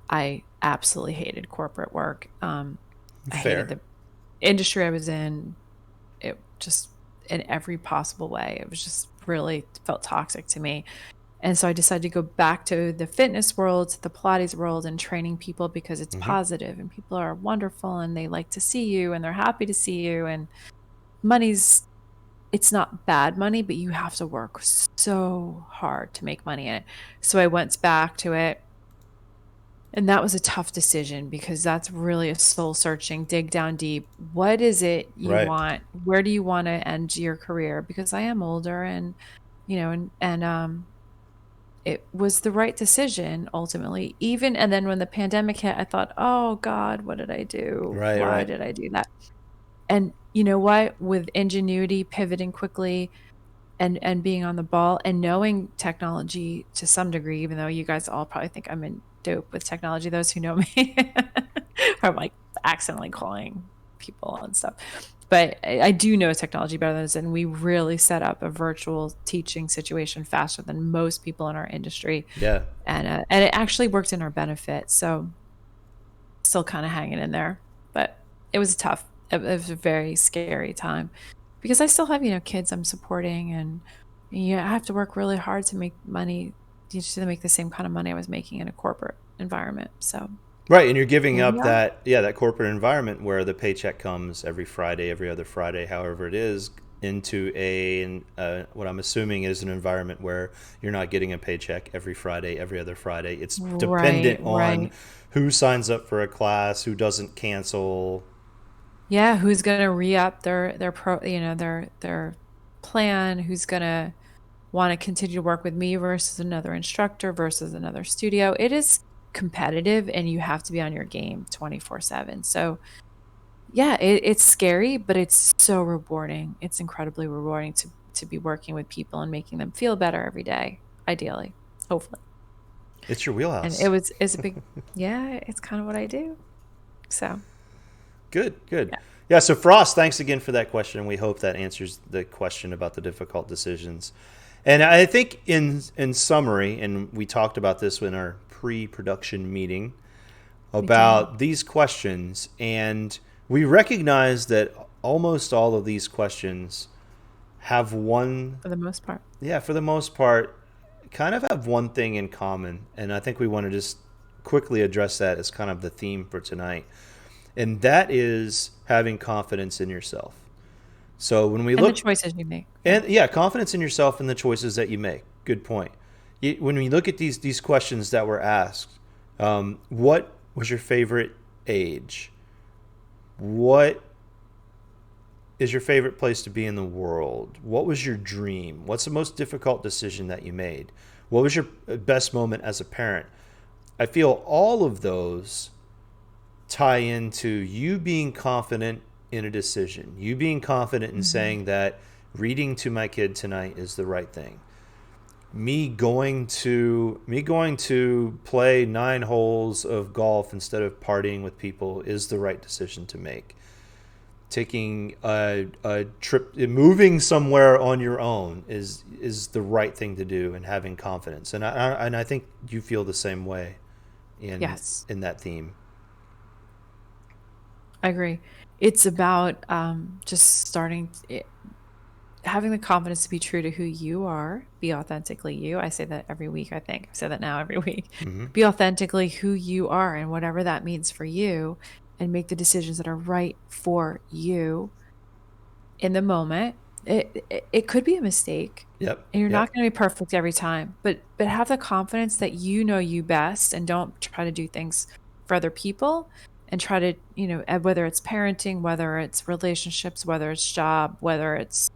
I absolutely hated corporate work. I hated the industry I was in. It just, in every possible way, it was just really felt toxic to me. And so I decided to go back to the fitness world, to the Pilates world, and training people because it's positive and people are wonderful and they like to see you and they're happy to see you. And it's not bad money, but you have to work so hard to make money in it. So I went back to it. And that was a tough decision because that's really a soul searching, dig down deep. What is it you want? Where do you want to end your career? Because I am older and, it was the right decision ultimately. And then when the pandemic hit, I thought, oh God, what did I do? Why did I do that? And you know what? With ingenuity, pivoting quickly and being on the ball and knowing technology to some degree, even though you guys all probably think I'm in dope with technology, those who know me are like accidentally calling people and stuff. But I do know technology better than this, and we really set up a virtual teaching situation faster than most people in our industry. Yeah. And it actually worked in our benefit. So still kind of hanging in there, but it was tough. It was a very scary time because I still have, kids I'm supporting, and I have to work really hard to make money, to make the same kind of money I was making in a corporate environment. So Right, and you're giving up that corporate environment where the paycheck comes every Friday, every other Friday, however it is, into what I'm assuming is an environment where you're not getting a paycheck every Friday, every other Friday. It's dependent on who signs up for a class, who doesn't cancel. Yeah, who's going to re-up their plan, who's going to want to continue to work with me versus another instructor versus another studio. It is competitive, and you have to be on your game 24/7. So yeah, it's scary, but it's so rewarding. It's incredibly rewarding to be working with people and making them feel better every day, ideally, hopefully. It's your wheelhouse. And it's a big, it's kind of what I do. So good. Yeah. So Frost, thanks again for that question. We hope that answers the question about the difficult decisions. And I think in summary, and we talked about this in our pre-production meeting about these questions, and we recognize that almost all of these questions have one, for the most part. Yeah, for the most part, kind of have one thing in common. And I think we want to just quickly address that as kind of the theme for tonight. And that is having confidence in yourself. So when we look the choices you make, confidence in yourself and the choices that you make. Good point. When we look at these questions that were asked, what was your favorite age? What is your favorite place to be in the world? What was your dream? What's the most difficult decision that you made? What was your best moment as a parent? I feel all of those tie into you being confident in a decision, you being confident in saying that reading to my kid tonight is the right thing. Me going to play 9 holes of golf instead of partying with people is the right decision to make. Taking a trip, moving somewhere on your own is the right thing to do, and having confidence. And I think you feel the same way in that theme. I agree. It's about just having the confidence to be true to who you are, be authentically you. I say that every week, I think. I say that now every week. Be authentically who you are, and whatever that means for you, and make the decisions that are right for you in the moment. It could be a mistake. Yep. And you're not going to be perfect every time, but have the confidence that you know you best, and don't try to do things for other people, and try to, whether it's parenting, whether it's relationships, whether it's job, whether it's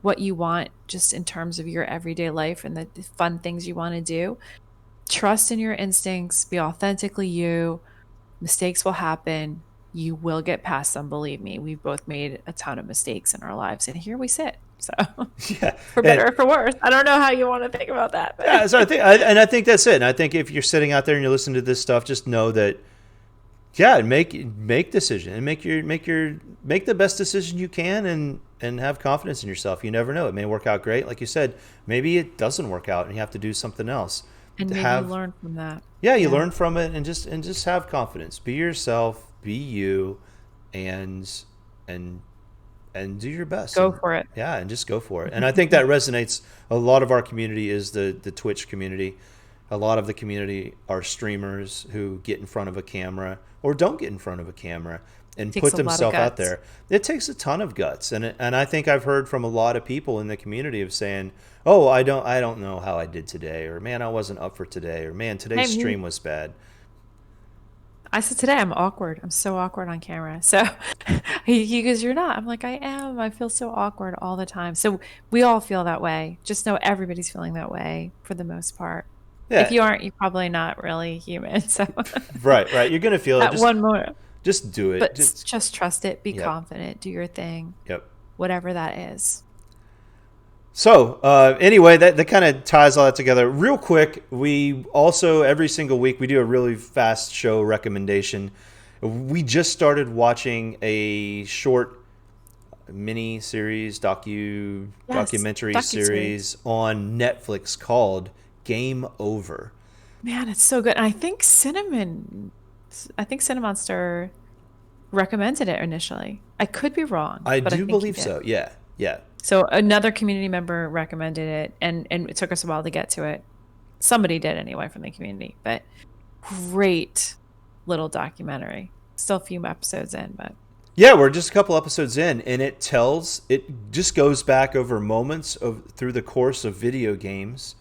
what you want just in terms of your everyday life and the fun things you want to do. Trust in your instincts, be authentically you. Mistakes will happen. You will get past them. Believe me, we've both made a ton of mistakes in our lives, and here we sit. So for better or for worse. I don't know how you want to think about that. But. Yeah, so I think that's it. And I think if you're sitting out there and you're listening to this stuff, just know that, make decision and make the best decision you can, and have confidence in yourself. You never know. It may work out great. Like you said, maybe it doesn't work out and you have to do something else. And maybe you learn from that. Yeah, you learn from it, and just have confidence. Be yourself, be you, and do your best. Go for it. Yeah, and just go for it. And I think that resonates. A lot of our community is the Twitch community. A lot of the community are streamers who get in front of a camera or don't get in front of a camera and put themselves out there. It takes a ton of guts, and I think I've heard from a lot of people in the community of saying, "Oh, I don't know how I did today," or "Man, I wasn't up for today," or "Man, today's stream was bad." I said today I'm awkward. I'm so awkward on camera. So he goes, "You're not." I'm like, "I am. I feel so awkward all the time." So we all feel that way. Just know everybody's feeling that way for the most part. Yeah. If you aren't, you're probably not really human. So right. You're gonna feel it. One more. Just do it. But just trust it. Be confident. Do your thing. Yep. Whatever that is. So anyway, that kind of ties all that together. Real quick, we also, every single week, we do a really fast show recommendation. We just started watching a short mini series, documentary series on Netflix called Game Over. Man, it's so good. And I think Cinemonster recommended it initially. I could be wrong. I but do I think believe so. Yeah. Yeah. So another community member recommended it, and it took us a while to get to it. Somebody did anyway from the community, but great little documentary. Still a few episodes in, but yeah, we're just a couple episodes in, and it just goes back over moments through the course of video games,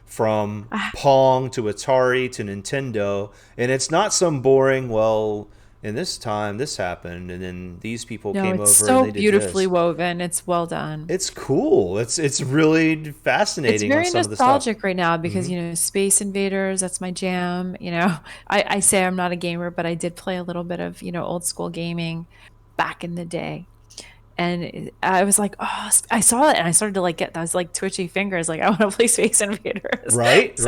from Pong to Atari to Nintendo, and it's not some boring, well, in this time this happened, and then these people came over. It's so and they did beautifully this. woven. It's well done. It's cool. It's really fascinating. It's very on some nostalgic of the stuff right now because Space Invaders. That's my jam. I say I'm not a gamer, but I did play a little bit of old school gaming back in the day. And I was like, oh, I saw it, and I started to get those twitchy fingers. Like, I want to play Space Invaders. Right.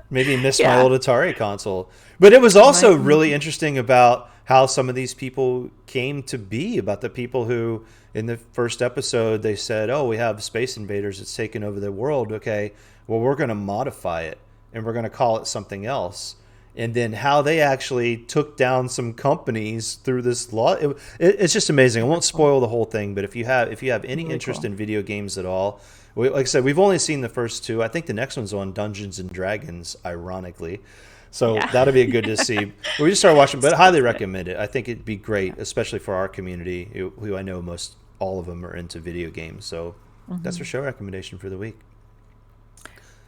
Maybe missed my old Atari console. But it was also really interesting about how some of these people came to be, about the people who, in the first episode, they said, oh, we have Space Invaders. It's taken over the world. Okay, well, we're going to modify it, and we're going to call it something else. And then how they actually took down some companies through this law. It's just amazing. I won't spoil the whole thing, but if you have any really interest in video games at all, like I said, we've only seen the first two. I think the next one's on Dungeons and Dragons, ironically. So that'll be good to see. We just started watching, but I highly recommend it. I think it'd be great, especially for our community, who I know most all of them are into video games. So that's our show recommendation for the week.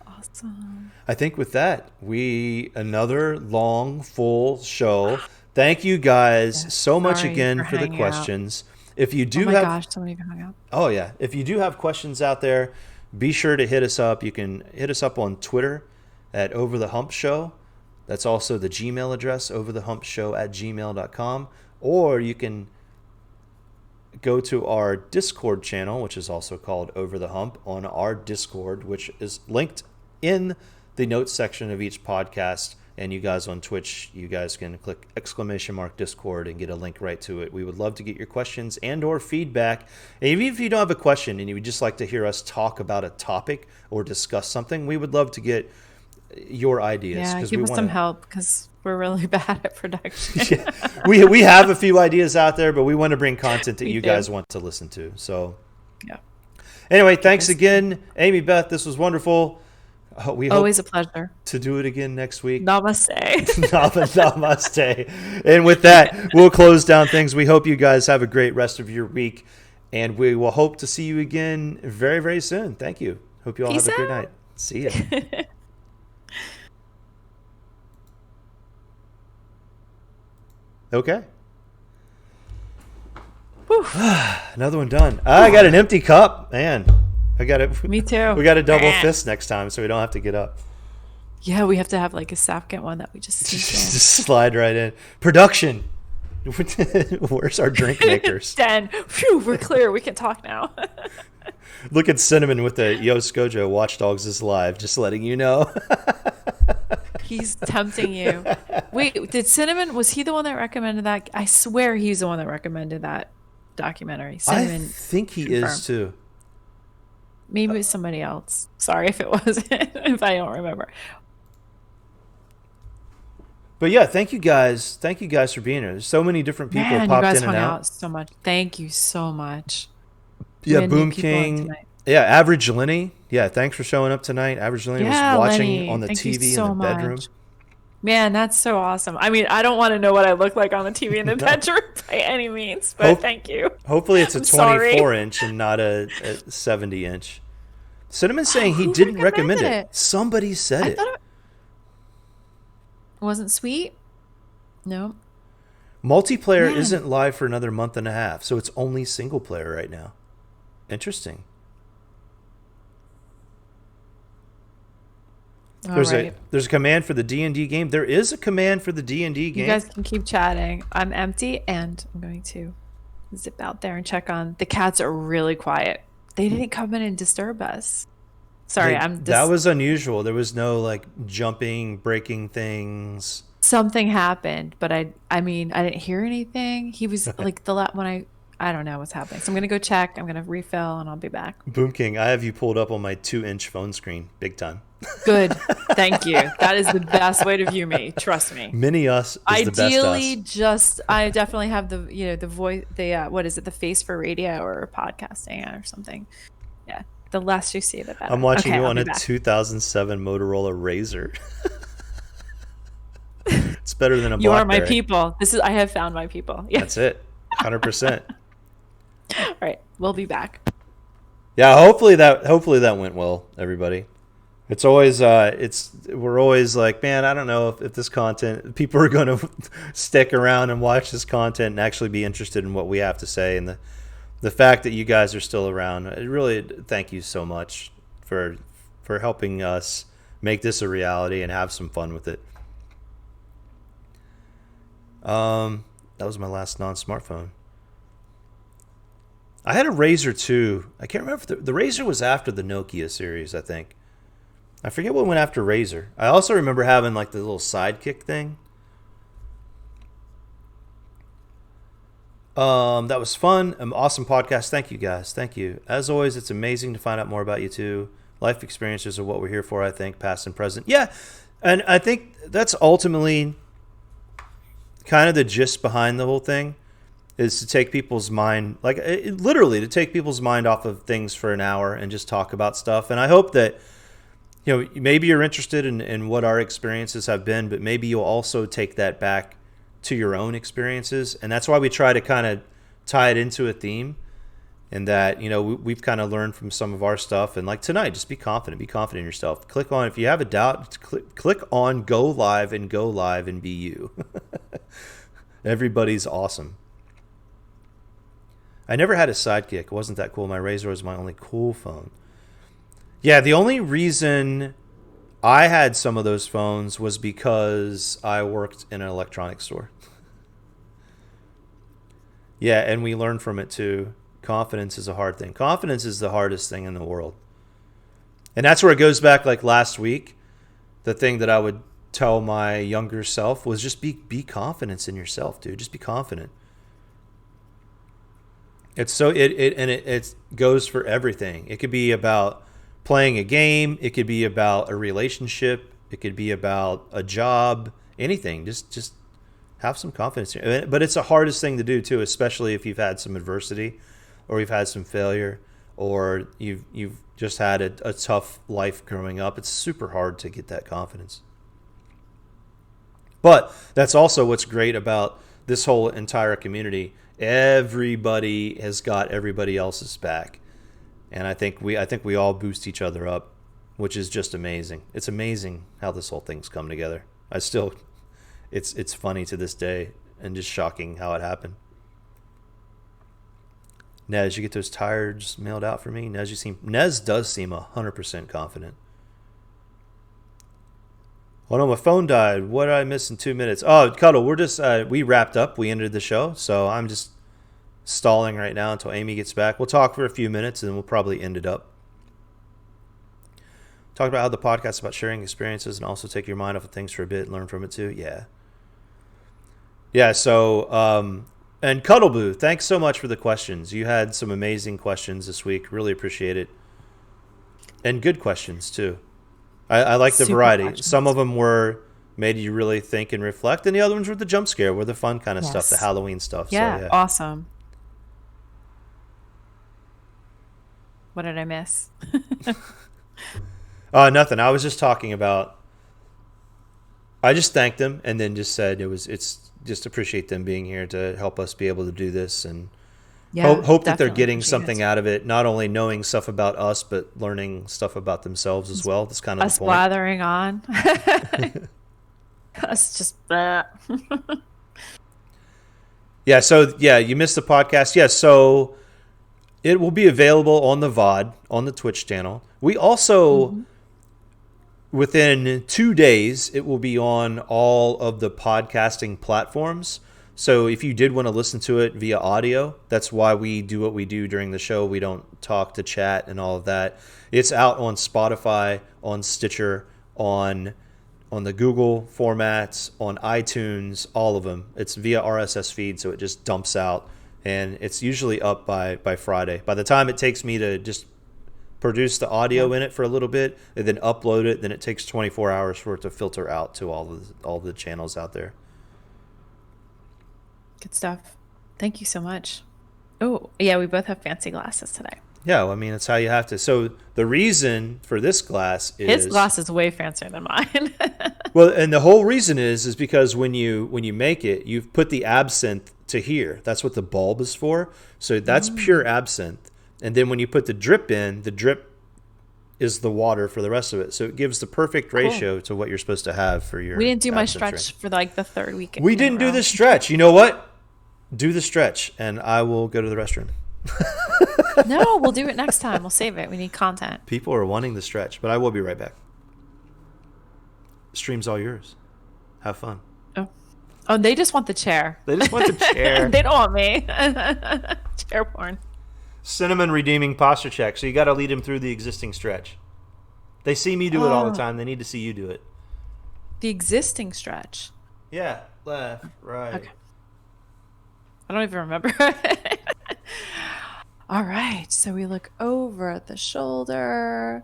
Awesome. I think with that, another long, full show. Thank you guys so much again for the questions. If you do so many hung out. Oh yeah, if you do have questions out there, be sure to hit us up. You can hit us up on Twitter at Over the Hump Show. That's also the Gmail address, overthehumpshow@gmail.com, or you can go to our Discord channel, which is also called Over the Hump, on our Discord, which is linked in the notes section of each podcast. And you guys on Twitch, you guys can click !Discord and get a link right to it. We would love to get your questions and or feedback. And even if you don't have a question and you would just like to hear us talk about a topic or discuss something, we would love to get your ideas. Yeah, give us some help because we're really bad at production. we have a few ideas out there, but we want to bring content that you guys want to listen to. So yeah. Anyway, thanks again, Amy Beth. This was wonderful. We always a pleasure to do it again next week. Namaste. Namaste. And with that, we'll close down things. We hope you guys have a great rest of your week, and we will hope to see you again very, very soon. Thank you. Hope you all have a great night. See ya. Okay. Another one done. I got an empty cup, man. I got it. Me too. We got to double fist next time, so we don't have to get up. Yeah, we have to have like a Sapkit one that we just slide right in. Production. Where's our drink makers? Dan, phew, we're clear. We can talk now. Look at Cinnamon with the Yo Skojo Watch Dogs is live. Just letting you know. He's tempting you. Wait, was he the one that recommended that? I swear he's the one that recommended that documentary. Cinnamon, I think he is too. Maybe it was somebody else. Sorry if it wasn't, if I don't remember. But yeah, thank you guys. Thank you guys for being here. There's so many different people popped in and out. You guys hung out so much. Thank you so much. Yeah, Boom King. Yeah, Average Lenny. Yeah, thanks for showing up tonight. Average Lenny was watching Lenny. On the TV in the bedroom. Man, that's so awesome. I mean, I don't want to know what I look like on the TV in the bedroom by any means, but thank you. Hopefully it's a 24-inch and not a 70-inch. Cinnamon's saying he didn't recommend it. Somebody said it. It wasn't sweet? No. Multiplayer isn't live for another month and a half, so it's only single player right now. Interesting. There's a command for the D&D game. There is a command for the D&D game. You guys can keep chatting. I'm empty, and I'm going to zip out there and check on. The cats are really quiet. They didn't come in and disturb us. Sorry, that was unusual. There was no jumping, breaking things. something happened, but I mean, I didn't hear anything. He was like when I don't know what's happening. So I'm gonna go check. I'm gonna refill, and I'll be back. Boom King, I have you pulled up on my 2-inch phone screen, big time. Good. Thank you. That is the best way to view me. Trust me. Mini us is Ideally, the best us. just I definitely have the voice, what is it, the face for radio or podcasting or something. Yeah, the less you see, the better. I'm watching Okay, you I'll on be a back. 2007 Motorola Razr. It's better than a You are my BlackBerry. people. I have found my people. Yeah. That's it. 100%. All right, we'll be back. Yeah, hopefully that went well, everybody. It's always we're always like, man, I don't know if this content people are going to stick around and watch this content and actually be interested in what we have to say, and the fact that you guys are still around. I really thank you so much for helping us make this a reality and have some fun with it. That was my last non-smartphone. I had a Razr too. I can't remember if the Razr was after the Nokia series, I think. I forget what went after Razr. I also remember having like the little sidekick thing. That was fun. An awesome podcast. Thank you guys. Thank you. As always, it's amazing to find out more about you too. Life experiences are what we're here for, I think, past and present. Yeah. And I think that's ultimately kind of the gist behind the whole thing, is to take people's mind, like literally to take people's mind off of things for an hour and just talk about stuff. And I hope that, maybe you're interested in what our experiences have been, but maybe you'll also take that back to your own experiences. And that's why we try to kind of tie it into a theme, and that, we've kind of learned from some of our stuff. And like tonight, just be confident in yourself. Click on, if you have a doubt, click on go live and be you. Everybody's awesome. I never had a sidekick. It wasn't that cool. My Razr was my only cool phone. Yeah, the only reason I had some of those phones was because I worked in an electronics store. Yeah, and we learned from it too. Confidence is a hard thing. Confidence is the hardest thing in the world. And that's where it goes back, like last week. The thing that I would tell my younger self was just be confident in yourself, dude. Just be confident. It's so it goes for everything. It could be about playing a game. It could be about a relationship. It could be about a job. Anything. Just have some confidence. But it's the hardest thing to do too, especially if you've had some adversity, or you've had some failure, or you've just had a tough life growing up. It's super hard to get that confidence. But that's also what's great about this whole entire community. Everybody has got everybody else's back, and I think we all boost each other up, which is just amazing. It's amazing how this whole thing's come together. It's funny to this day, and just shocking how it happened. Nez, you get those tires mailed out for me? Nez does seem 100% confident. Oh no, my phone died. What did I miss in 2 minutes? Oh, Cuddle, we're just we wrapped up. We ended the show, so I'm just stalling right now until Amy gets back. We'll talk for a few minutes, and then we'll probably end it up. Talk about how the podcast is about sharing experiences and also take your mind off of things for a bit and learn from it too. Yeah. So, and Cuddle Boo, thanks so much for the questions. You had some amazing questions this week. Really appreciate it, and good questions too. I like the Super variety. questions. Some of them were made you really think and reflect, and the other ones were the jump scare, were the fun kind of stuff, the Halloween stuff. Yeah, so, yeah. Awesome. What did I miss? Nothing. I was just talking about. I just thanked them, and then just said it's just appreciate them being here to help us be able to do this, and hope that they're getting something out of it. Not only knowing stuff about us, but learning stuff about themselves as well. That's kind of us the point. blathering on. Us just. Yeah. So you missed the podcast. Yeah. So it will be available on the VOD on the Twitch channel. We also. Within 2 days, it will be on all of the podcasting platforms. So if you did want to listen to it via audio, that's why we do what we do during the show. We don't talk to chat and all of that. It's out on Spotify, on Stitcher, on on the Google formats, on iTunes, all of them. It's via RSS feed, so it just dumps out, and it's usually up by Friday. By the time it takes me to just produce the audio in it for a little bit and then upload it, then it takes 24 hours for it to filter out to all the channels out there. Good stuff. Thank you so much. Oh, yeah, we both have fancy glasses today. Yeah, well, I mean, it's how you have to. So the reason for this glass is... His glass is way fancier than mine. Well, and the whole reason is because when you make it, you've put the absinthe to here. That's what the bulb is for. So that's pure absinthe. And then when you put the drip in, the drip is the water for the rest of it. So it gives the perfect ratio to what you're supposed to have for your... We didn't do my stretch for like the third week. We didn't do the stretch. You know what? Do the stretch, and I will go to the restroom. No, we'll do it next time. We'll save it. We need content. People are wanting the stretch, but I will be right back. Stream's all yours. Have fun. Oh, they just want the chair. They just want the chair. They don't want me. Chair porn. Cinnamon redeeming posture check. So you got to lead them through the existing stretch. They see me do it all the time. They need to see you do it. The existing stretch. Yeah, left, right. Okay. I don't even remember. All right. So we look over at the shoulder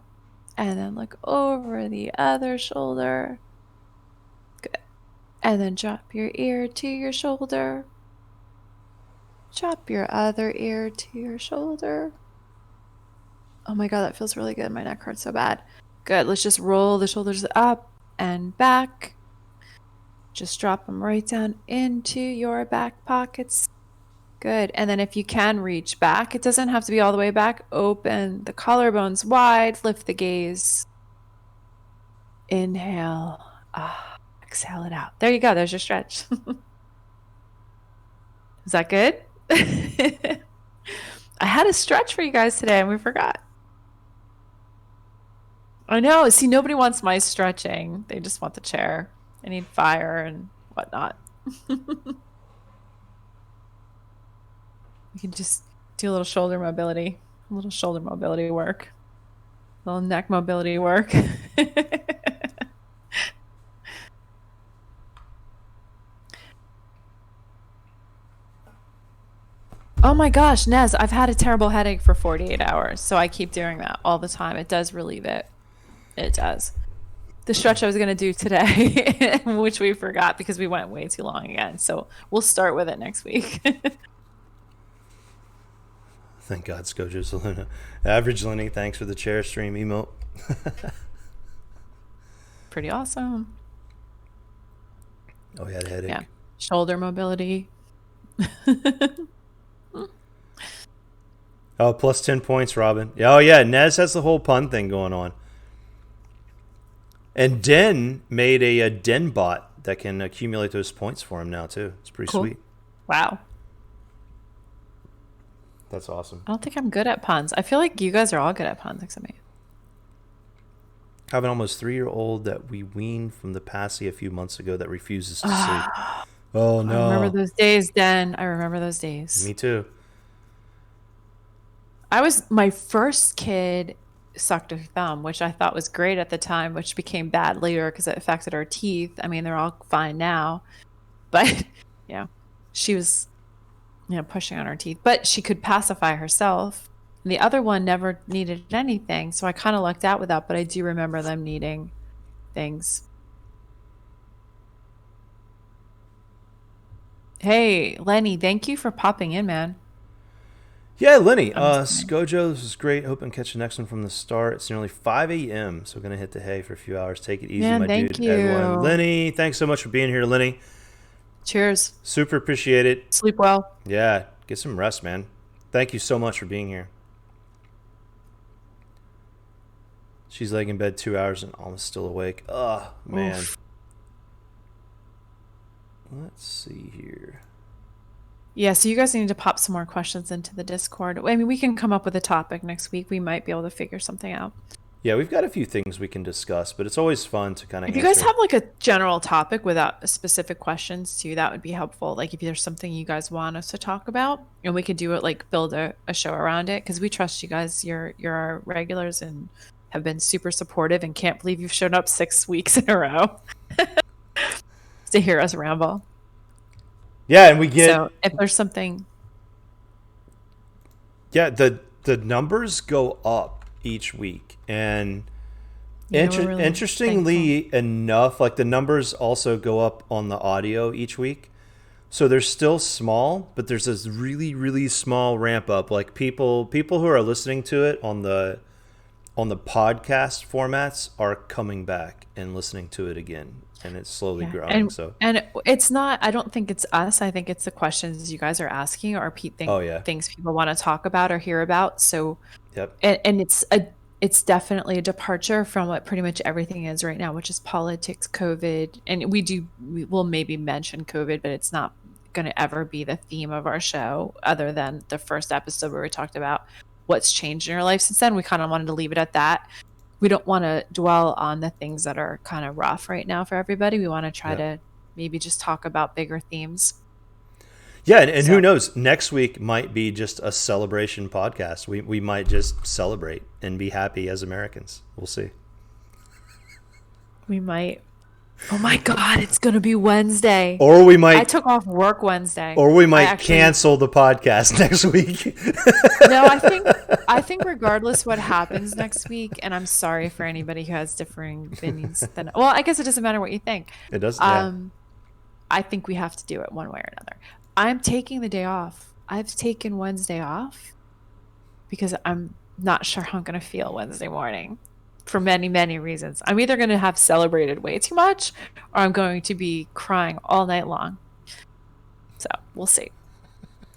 and then look over the other shoulder. Good. And then drop your ear to your shoulder. Drop your other ear to your shoulder. Oh my God, that feels really good. My neck hurts so bad. Good. Let's just roll the shoulders up and back. Just drop them right down into your back pockets. Good. And then if you can reach back, it doesn't have to be all the way back. Open the collarbones wide. Lift the gaze. Inhale. Exhale it out. There you go. There's your stretch. Is that good? I had a stretch for you guys today and we forgot. I know. See, nobody wants my stretching. They just want the chair. I need fire and whatnot. You can just do a little shoulder mobility, work, a little neck mobility work. Oh my gosh, Nez, I've had a terrible headache for 48 hours, so I keep doing that all the time. It does relieve it. It does. The stretch I was going to do today, which we forgot because we went way too long again. So we'll start with it next week. Thank God, Scojo Saluna. Average Lenny, thanks for the chair stream emote. Pretty awesome. Oh, he had a headache. Yeah. Shoulder mobility. Oh, plus 10 points, Robin. Oh, yeah, Nez has the whole pun thing going on. And Den made a Den bot that can accumulate those points for him now, too. It's pretty sweet. Wow. That's awesome. I don't think I'm good at puns. I feel like you guys are all good at puns except me. I have an almost 3-year-old that we weaned from the passy a few months ago that refuses to sleep. Oh, no. I remember those days, Den. I remember those days. Me too. My first kid sucked her thumb, which I thought was great at the time, which became bad later because it affected her teeth. I mean, they're all fine now. But, she was... pushing on her teeth, but she could pacify herself. And the other one never needed anything, so I kind of lucked out with that, but I do remember them needing things. Hey, Lenny, thank you for popping in, man. Yeah, Lenny. Scojo, this was great. Hope I can catch the next one from the start. It's nearly 5 a.m., so we're going to hit the hay for a few hours. Take it easy, my thank dude. you. Everyone. Lenny, thanks so much for being here, Lenny. Cheers. Super appreciate it. Sleep well. Yeah, get some rest, man. Thank you so much for being here. She's laying in bed 2 hours and almost still awake. Oh, man. Oof. Let's see here. Yeah, so you guys need to pop some more questions into the Discord. I mean, we can come up with a topic next week. We might be able to figure something out. Yeah, we've got a few things we can discuss, but it's always fun to kind of answer. If you guys have like a general topic without specific questions too, that would be helpful. Like if there's something you guys want us to talk about and we could do it, like build a show around it, because we trust you guys. You're our regulars and have been super supportive and can't believe you've shown up 6 weeks in a row to hear us ramble. Yeah, and we get... So if there's something... Yeah, the numbers go up each week. And really interestingly enough, like the numbers also go up on the audio each week. So they're still small, but there's this really, really small ramp up. Like people who are listening to it on the podcast formats are coming back and listening to it again, and it's slowly growing. And it's not. I don't think it's us. I think it's the questions you guys are asking, or things people want to talk about or hear about. So, yep. And it's definitely a departure from what pretty much everything is right now, which is politics, COVID, and we will maybe mention COVID, but it's not going to ever be the theme of our show, other than the first episode where we talked about what's changed in our life since then. We kind of wanted to leave it at that. We don't want to dwell on the things that are kind of rough right now for everybody. We want to try to maybe just talk about bigger themes. Yeah, and who knows? Next week might be just a celebration podcast. We might just celebrate and be happy as Americans. We'll see. We might. Oh my God, it's going to be Wednesday. Or we might... I took off work Wednesday. Or we might cancel the podcast next week. No, I think regardless what happens next week, and I'm sorry for anybody who has differing opinions. Well, I guess it doesn't matter what you think. It doesn't. I think we have to do it one way or another. I'm taking the day off. I've taken Wednesday off because I'm not sure how I'm going to feel Wednesday morning. For many, many reasons. I'm either going to have celebrated way too much, or I'm going to be crying all night long. So we'll see.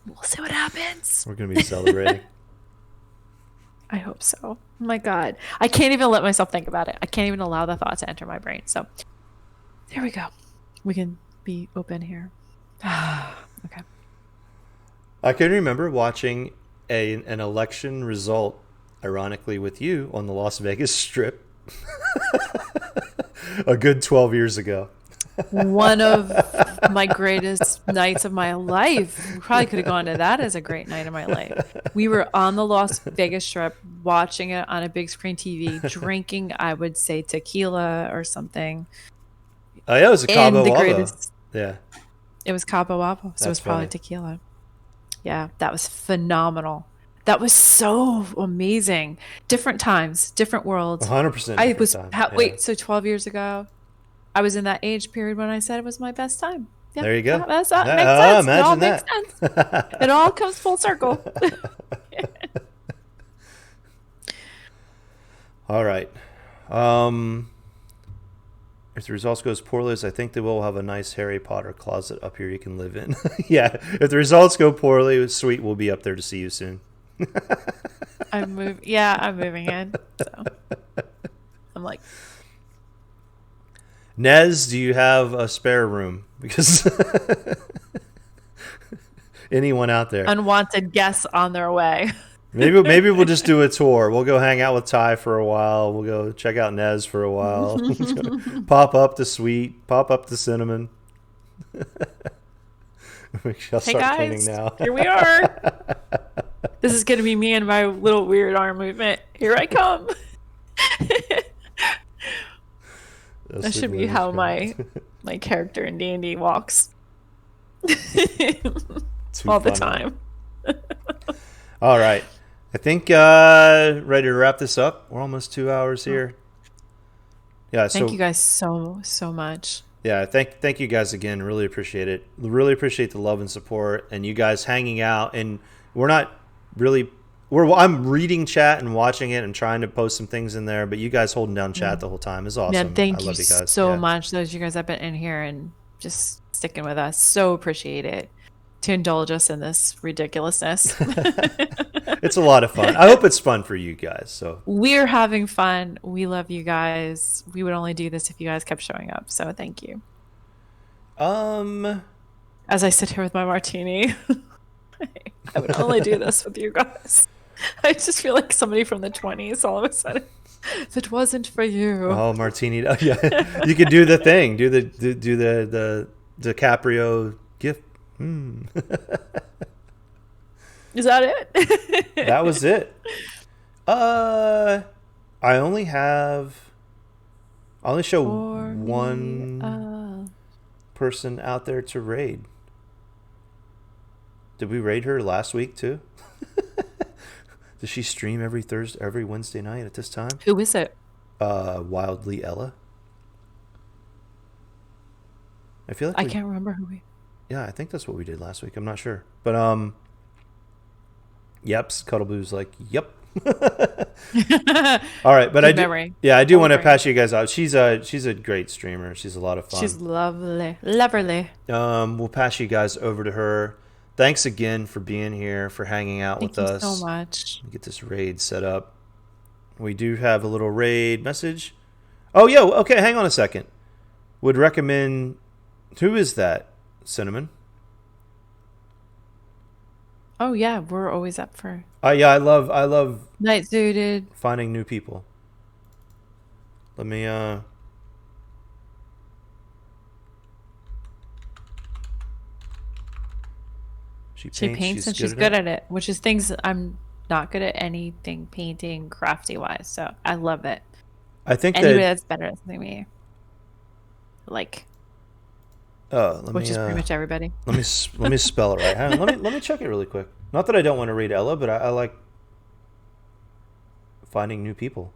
We'll see what happens. We're going to be celebrating. I hope so. Oh my God. I can't even let myself think about it. I can't even allow the thought to enter my brain. So there we go. We can be open here. Okay. I can remember watching an election result, ironically with you, on the Las Vegas Strip a good 12 years ago. One of my greatest nights of my life. We probably could have gone to that as a great night of my life. We were on the Las Vegas Strip watching it on a big screen TV, drinking, I would say, tequila or something. Oh, yeah, it was a Cabo Wabo. Yeah. It was Cabo Wabo, so it was probably tequila. Yeah, that was phenomenal. That was so amazing. Different times, different worlds. 100%. Wait, so 12 years ago, I was in that age period when I said it was my best time. Yeah, there you go. That makes sense. It all makes sense. It all comes full circle. All right. If the results goes poorly, I think they will have a nice Harry Potter closet up here you can live in. Yeah, if the results go poorly, sweet, we'll be up there to see you soon. I'm moving in. So I'm like, Nez, do you have a spare room? Because anyone out there, unwanted guests on their way. Maybe we'll just do a tour. We'll go hang out with Ty for a while. We'll go check out Nez for a while. Pop up to Sweet. Pop up to Cinnamon. Hey guys, here we are. This is going to be me and my little weird arm movement. Here I come. That should be how my character in D&D walks. All the time. All right. I think ready to wrap this up. We're almost 2 hours here. Yeah. Thank you guys so much. Yeah. Thank you guys again. Really appreciate it. Really appreciate the love and support and you guys hanging out. And I'm reading chat and watching it and trying to post some things in there, but you guys holding down chat the whole time is awesome. Yeah, thank you guys so much. Those you guys have been in here and just sticking with us. So appreciate it. To indulge us in this ridiculousness. It's a lot of fun. I hope it's fun for you guys. So we're having fun. We love you guys. We would only do this if you guys kept showing up. So thank you. As I sit here with my martini, I would only do this with you guys. I just feel like somebody from the 20s all of a sudden. If it wasn't for you. Oh, martini. Oh, yeah. You could do the thing. Do the DiCaprio gift. Is that it? That was it. I only show one person out there to raid. Did we raid her last week too? Does she stream every Wednesday night at this time? Who is it? Wildly Ella. I feel like I can't remember who we. Yeah, I think that's what we did last week. I'm not sure, but Yeps, Cuddlebloo's like, yep. All right, but I do want to pass you guys out. She's a great streamer. She's a lot of fun. She's lovely. We'll pass you guys over to her. Thanks again for being here, for hanging out with us. Thank you so much. Get this raid set up. We do have a little raid message. Oh, yo, okay, hang on a second. Would recommend. Who is that? Cinnamon. Oh yeah, we're always up for. Yeah, I love Night Suited. Finding new people. Let me She paints and she's good at it, which is things I'm not good at anything painting crafty wise. So I love it. I think anybody that's better than me. Like. Which is pretty much everybody. Let me spell it right. Hang on, let me check it really quick. Not that I don't want to read Ella, but I like finding new people.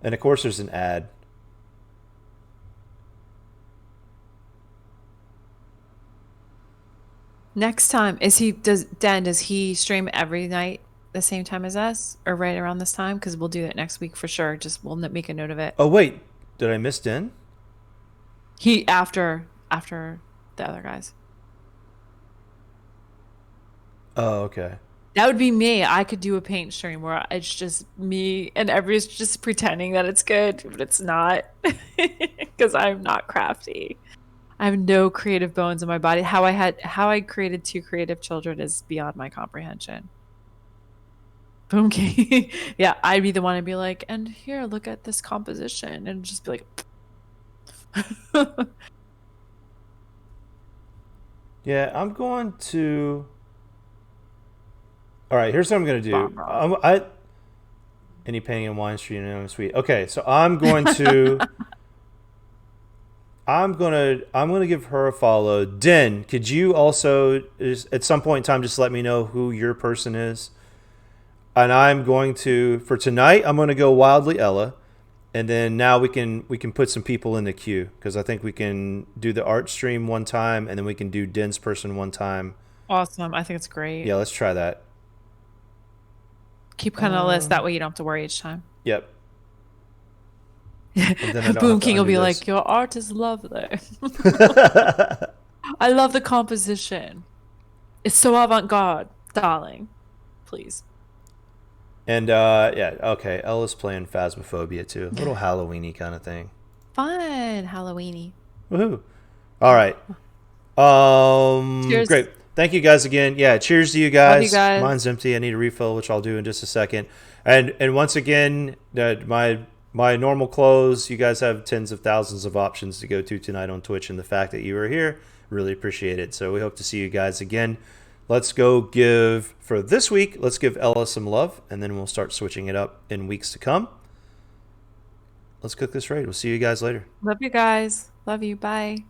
And of course, there's an ad. Next time, does he stream every night the same time as us, or right around this time? Because we'll do it next week for sure. We'll make a note of it. Oh wait, did I miss Den? He after the other guys. Oh, okay. That would be me. I could do a paint stream where it's just me and everybody's just pretending that it's good, but it's not, because I'm not crafty. I have no creative bones in my body. How I created 2 creative children is beyond my comprehension. Boom King. Yeah, I'd be the one to be like, and here, look at this composition, and just be like. Yeah, I'm going to. All right, here's what I'm going to do. Any painting and wine stream and sweet. Okay, so I'm going to. I'm gonna give her a follow. Den, could you also at some point in time just let me know who your person is? And I'm going to, for tonight, I'm going to go Wildly Ella. And then now we can put some people in the queue, because I think we can do the art stream one time, and then we can do Den's person one time. Awesome. I think it's great. Yeah, let's try that. Keep kind of a list. That way you don't have to worry each time. Yep. Boom King will be like, your art is lovely. I love the composition. It's so avant-garde, darling. Please. And yeah, okay. Ella's playing Phasmophobia too. A little Halloween-y kind of thing. Fun. Halloween-y. Woohoo. All right. Cheers. Great. Thank you guys again. Yeah, cheers to you guys. Love you guys. Mine's empty. I need a refill, which I'll do in just a second. And once again, my normal close, you guys have tens of thousands of options to go to tonight on Twitch, and the fact that you are here, really appreciate it. So we hope to see you guys again. Let's go for this week, let's give Ella some love, and then we'll start switching it up in weeks to come. Let's cook this raid. We'll see you guys later. Love you guys. Love you. Bye.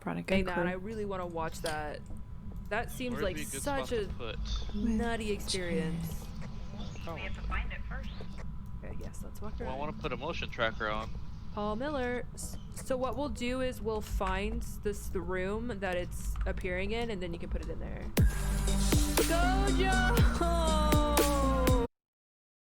I really want to watch that. That seems like such a nutty experience. We have to find it first. Okay, yes, let's walk around. Well, I want to put a motion tracker on. Paul Miller. So what we'll do is we'll find the room that it's appearing in, and then you can put it in there. Gojo!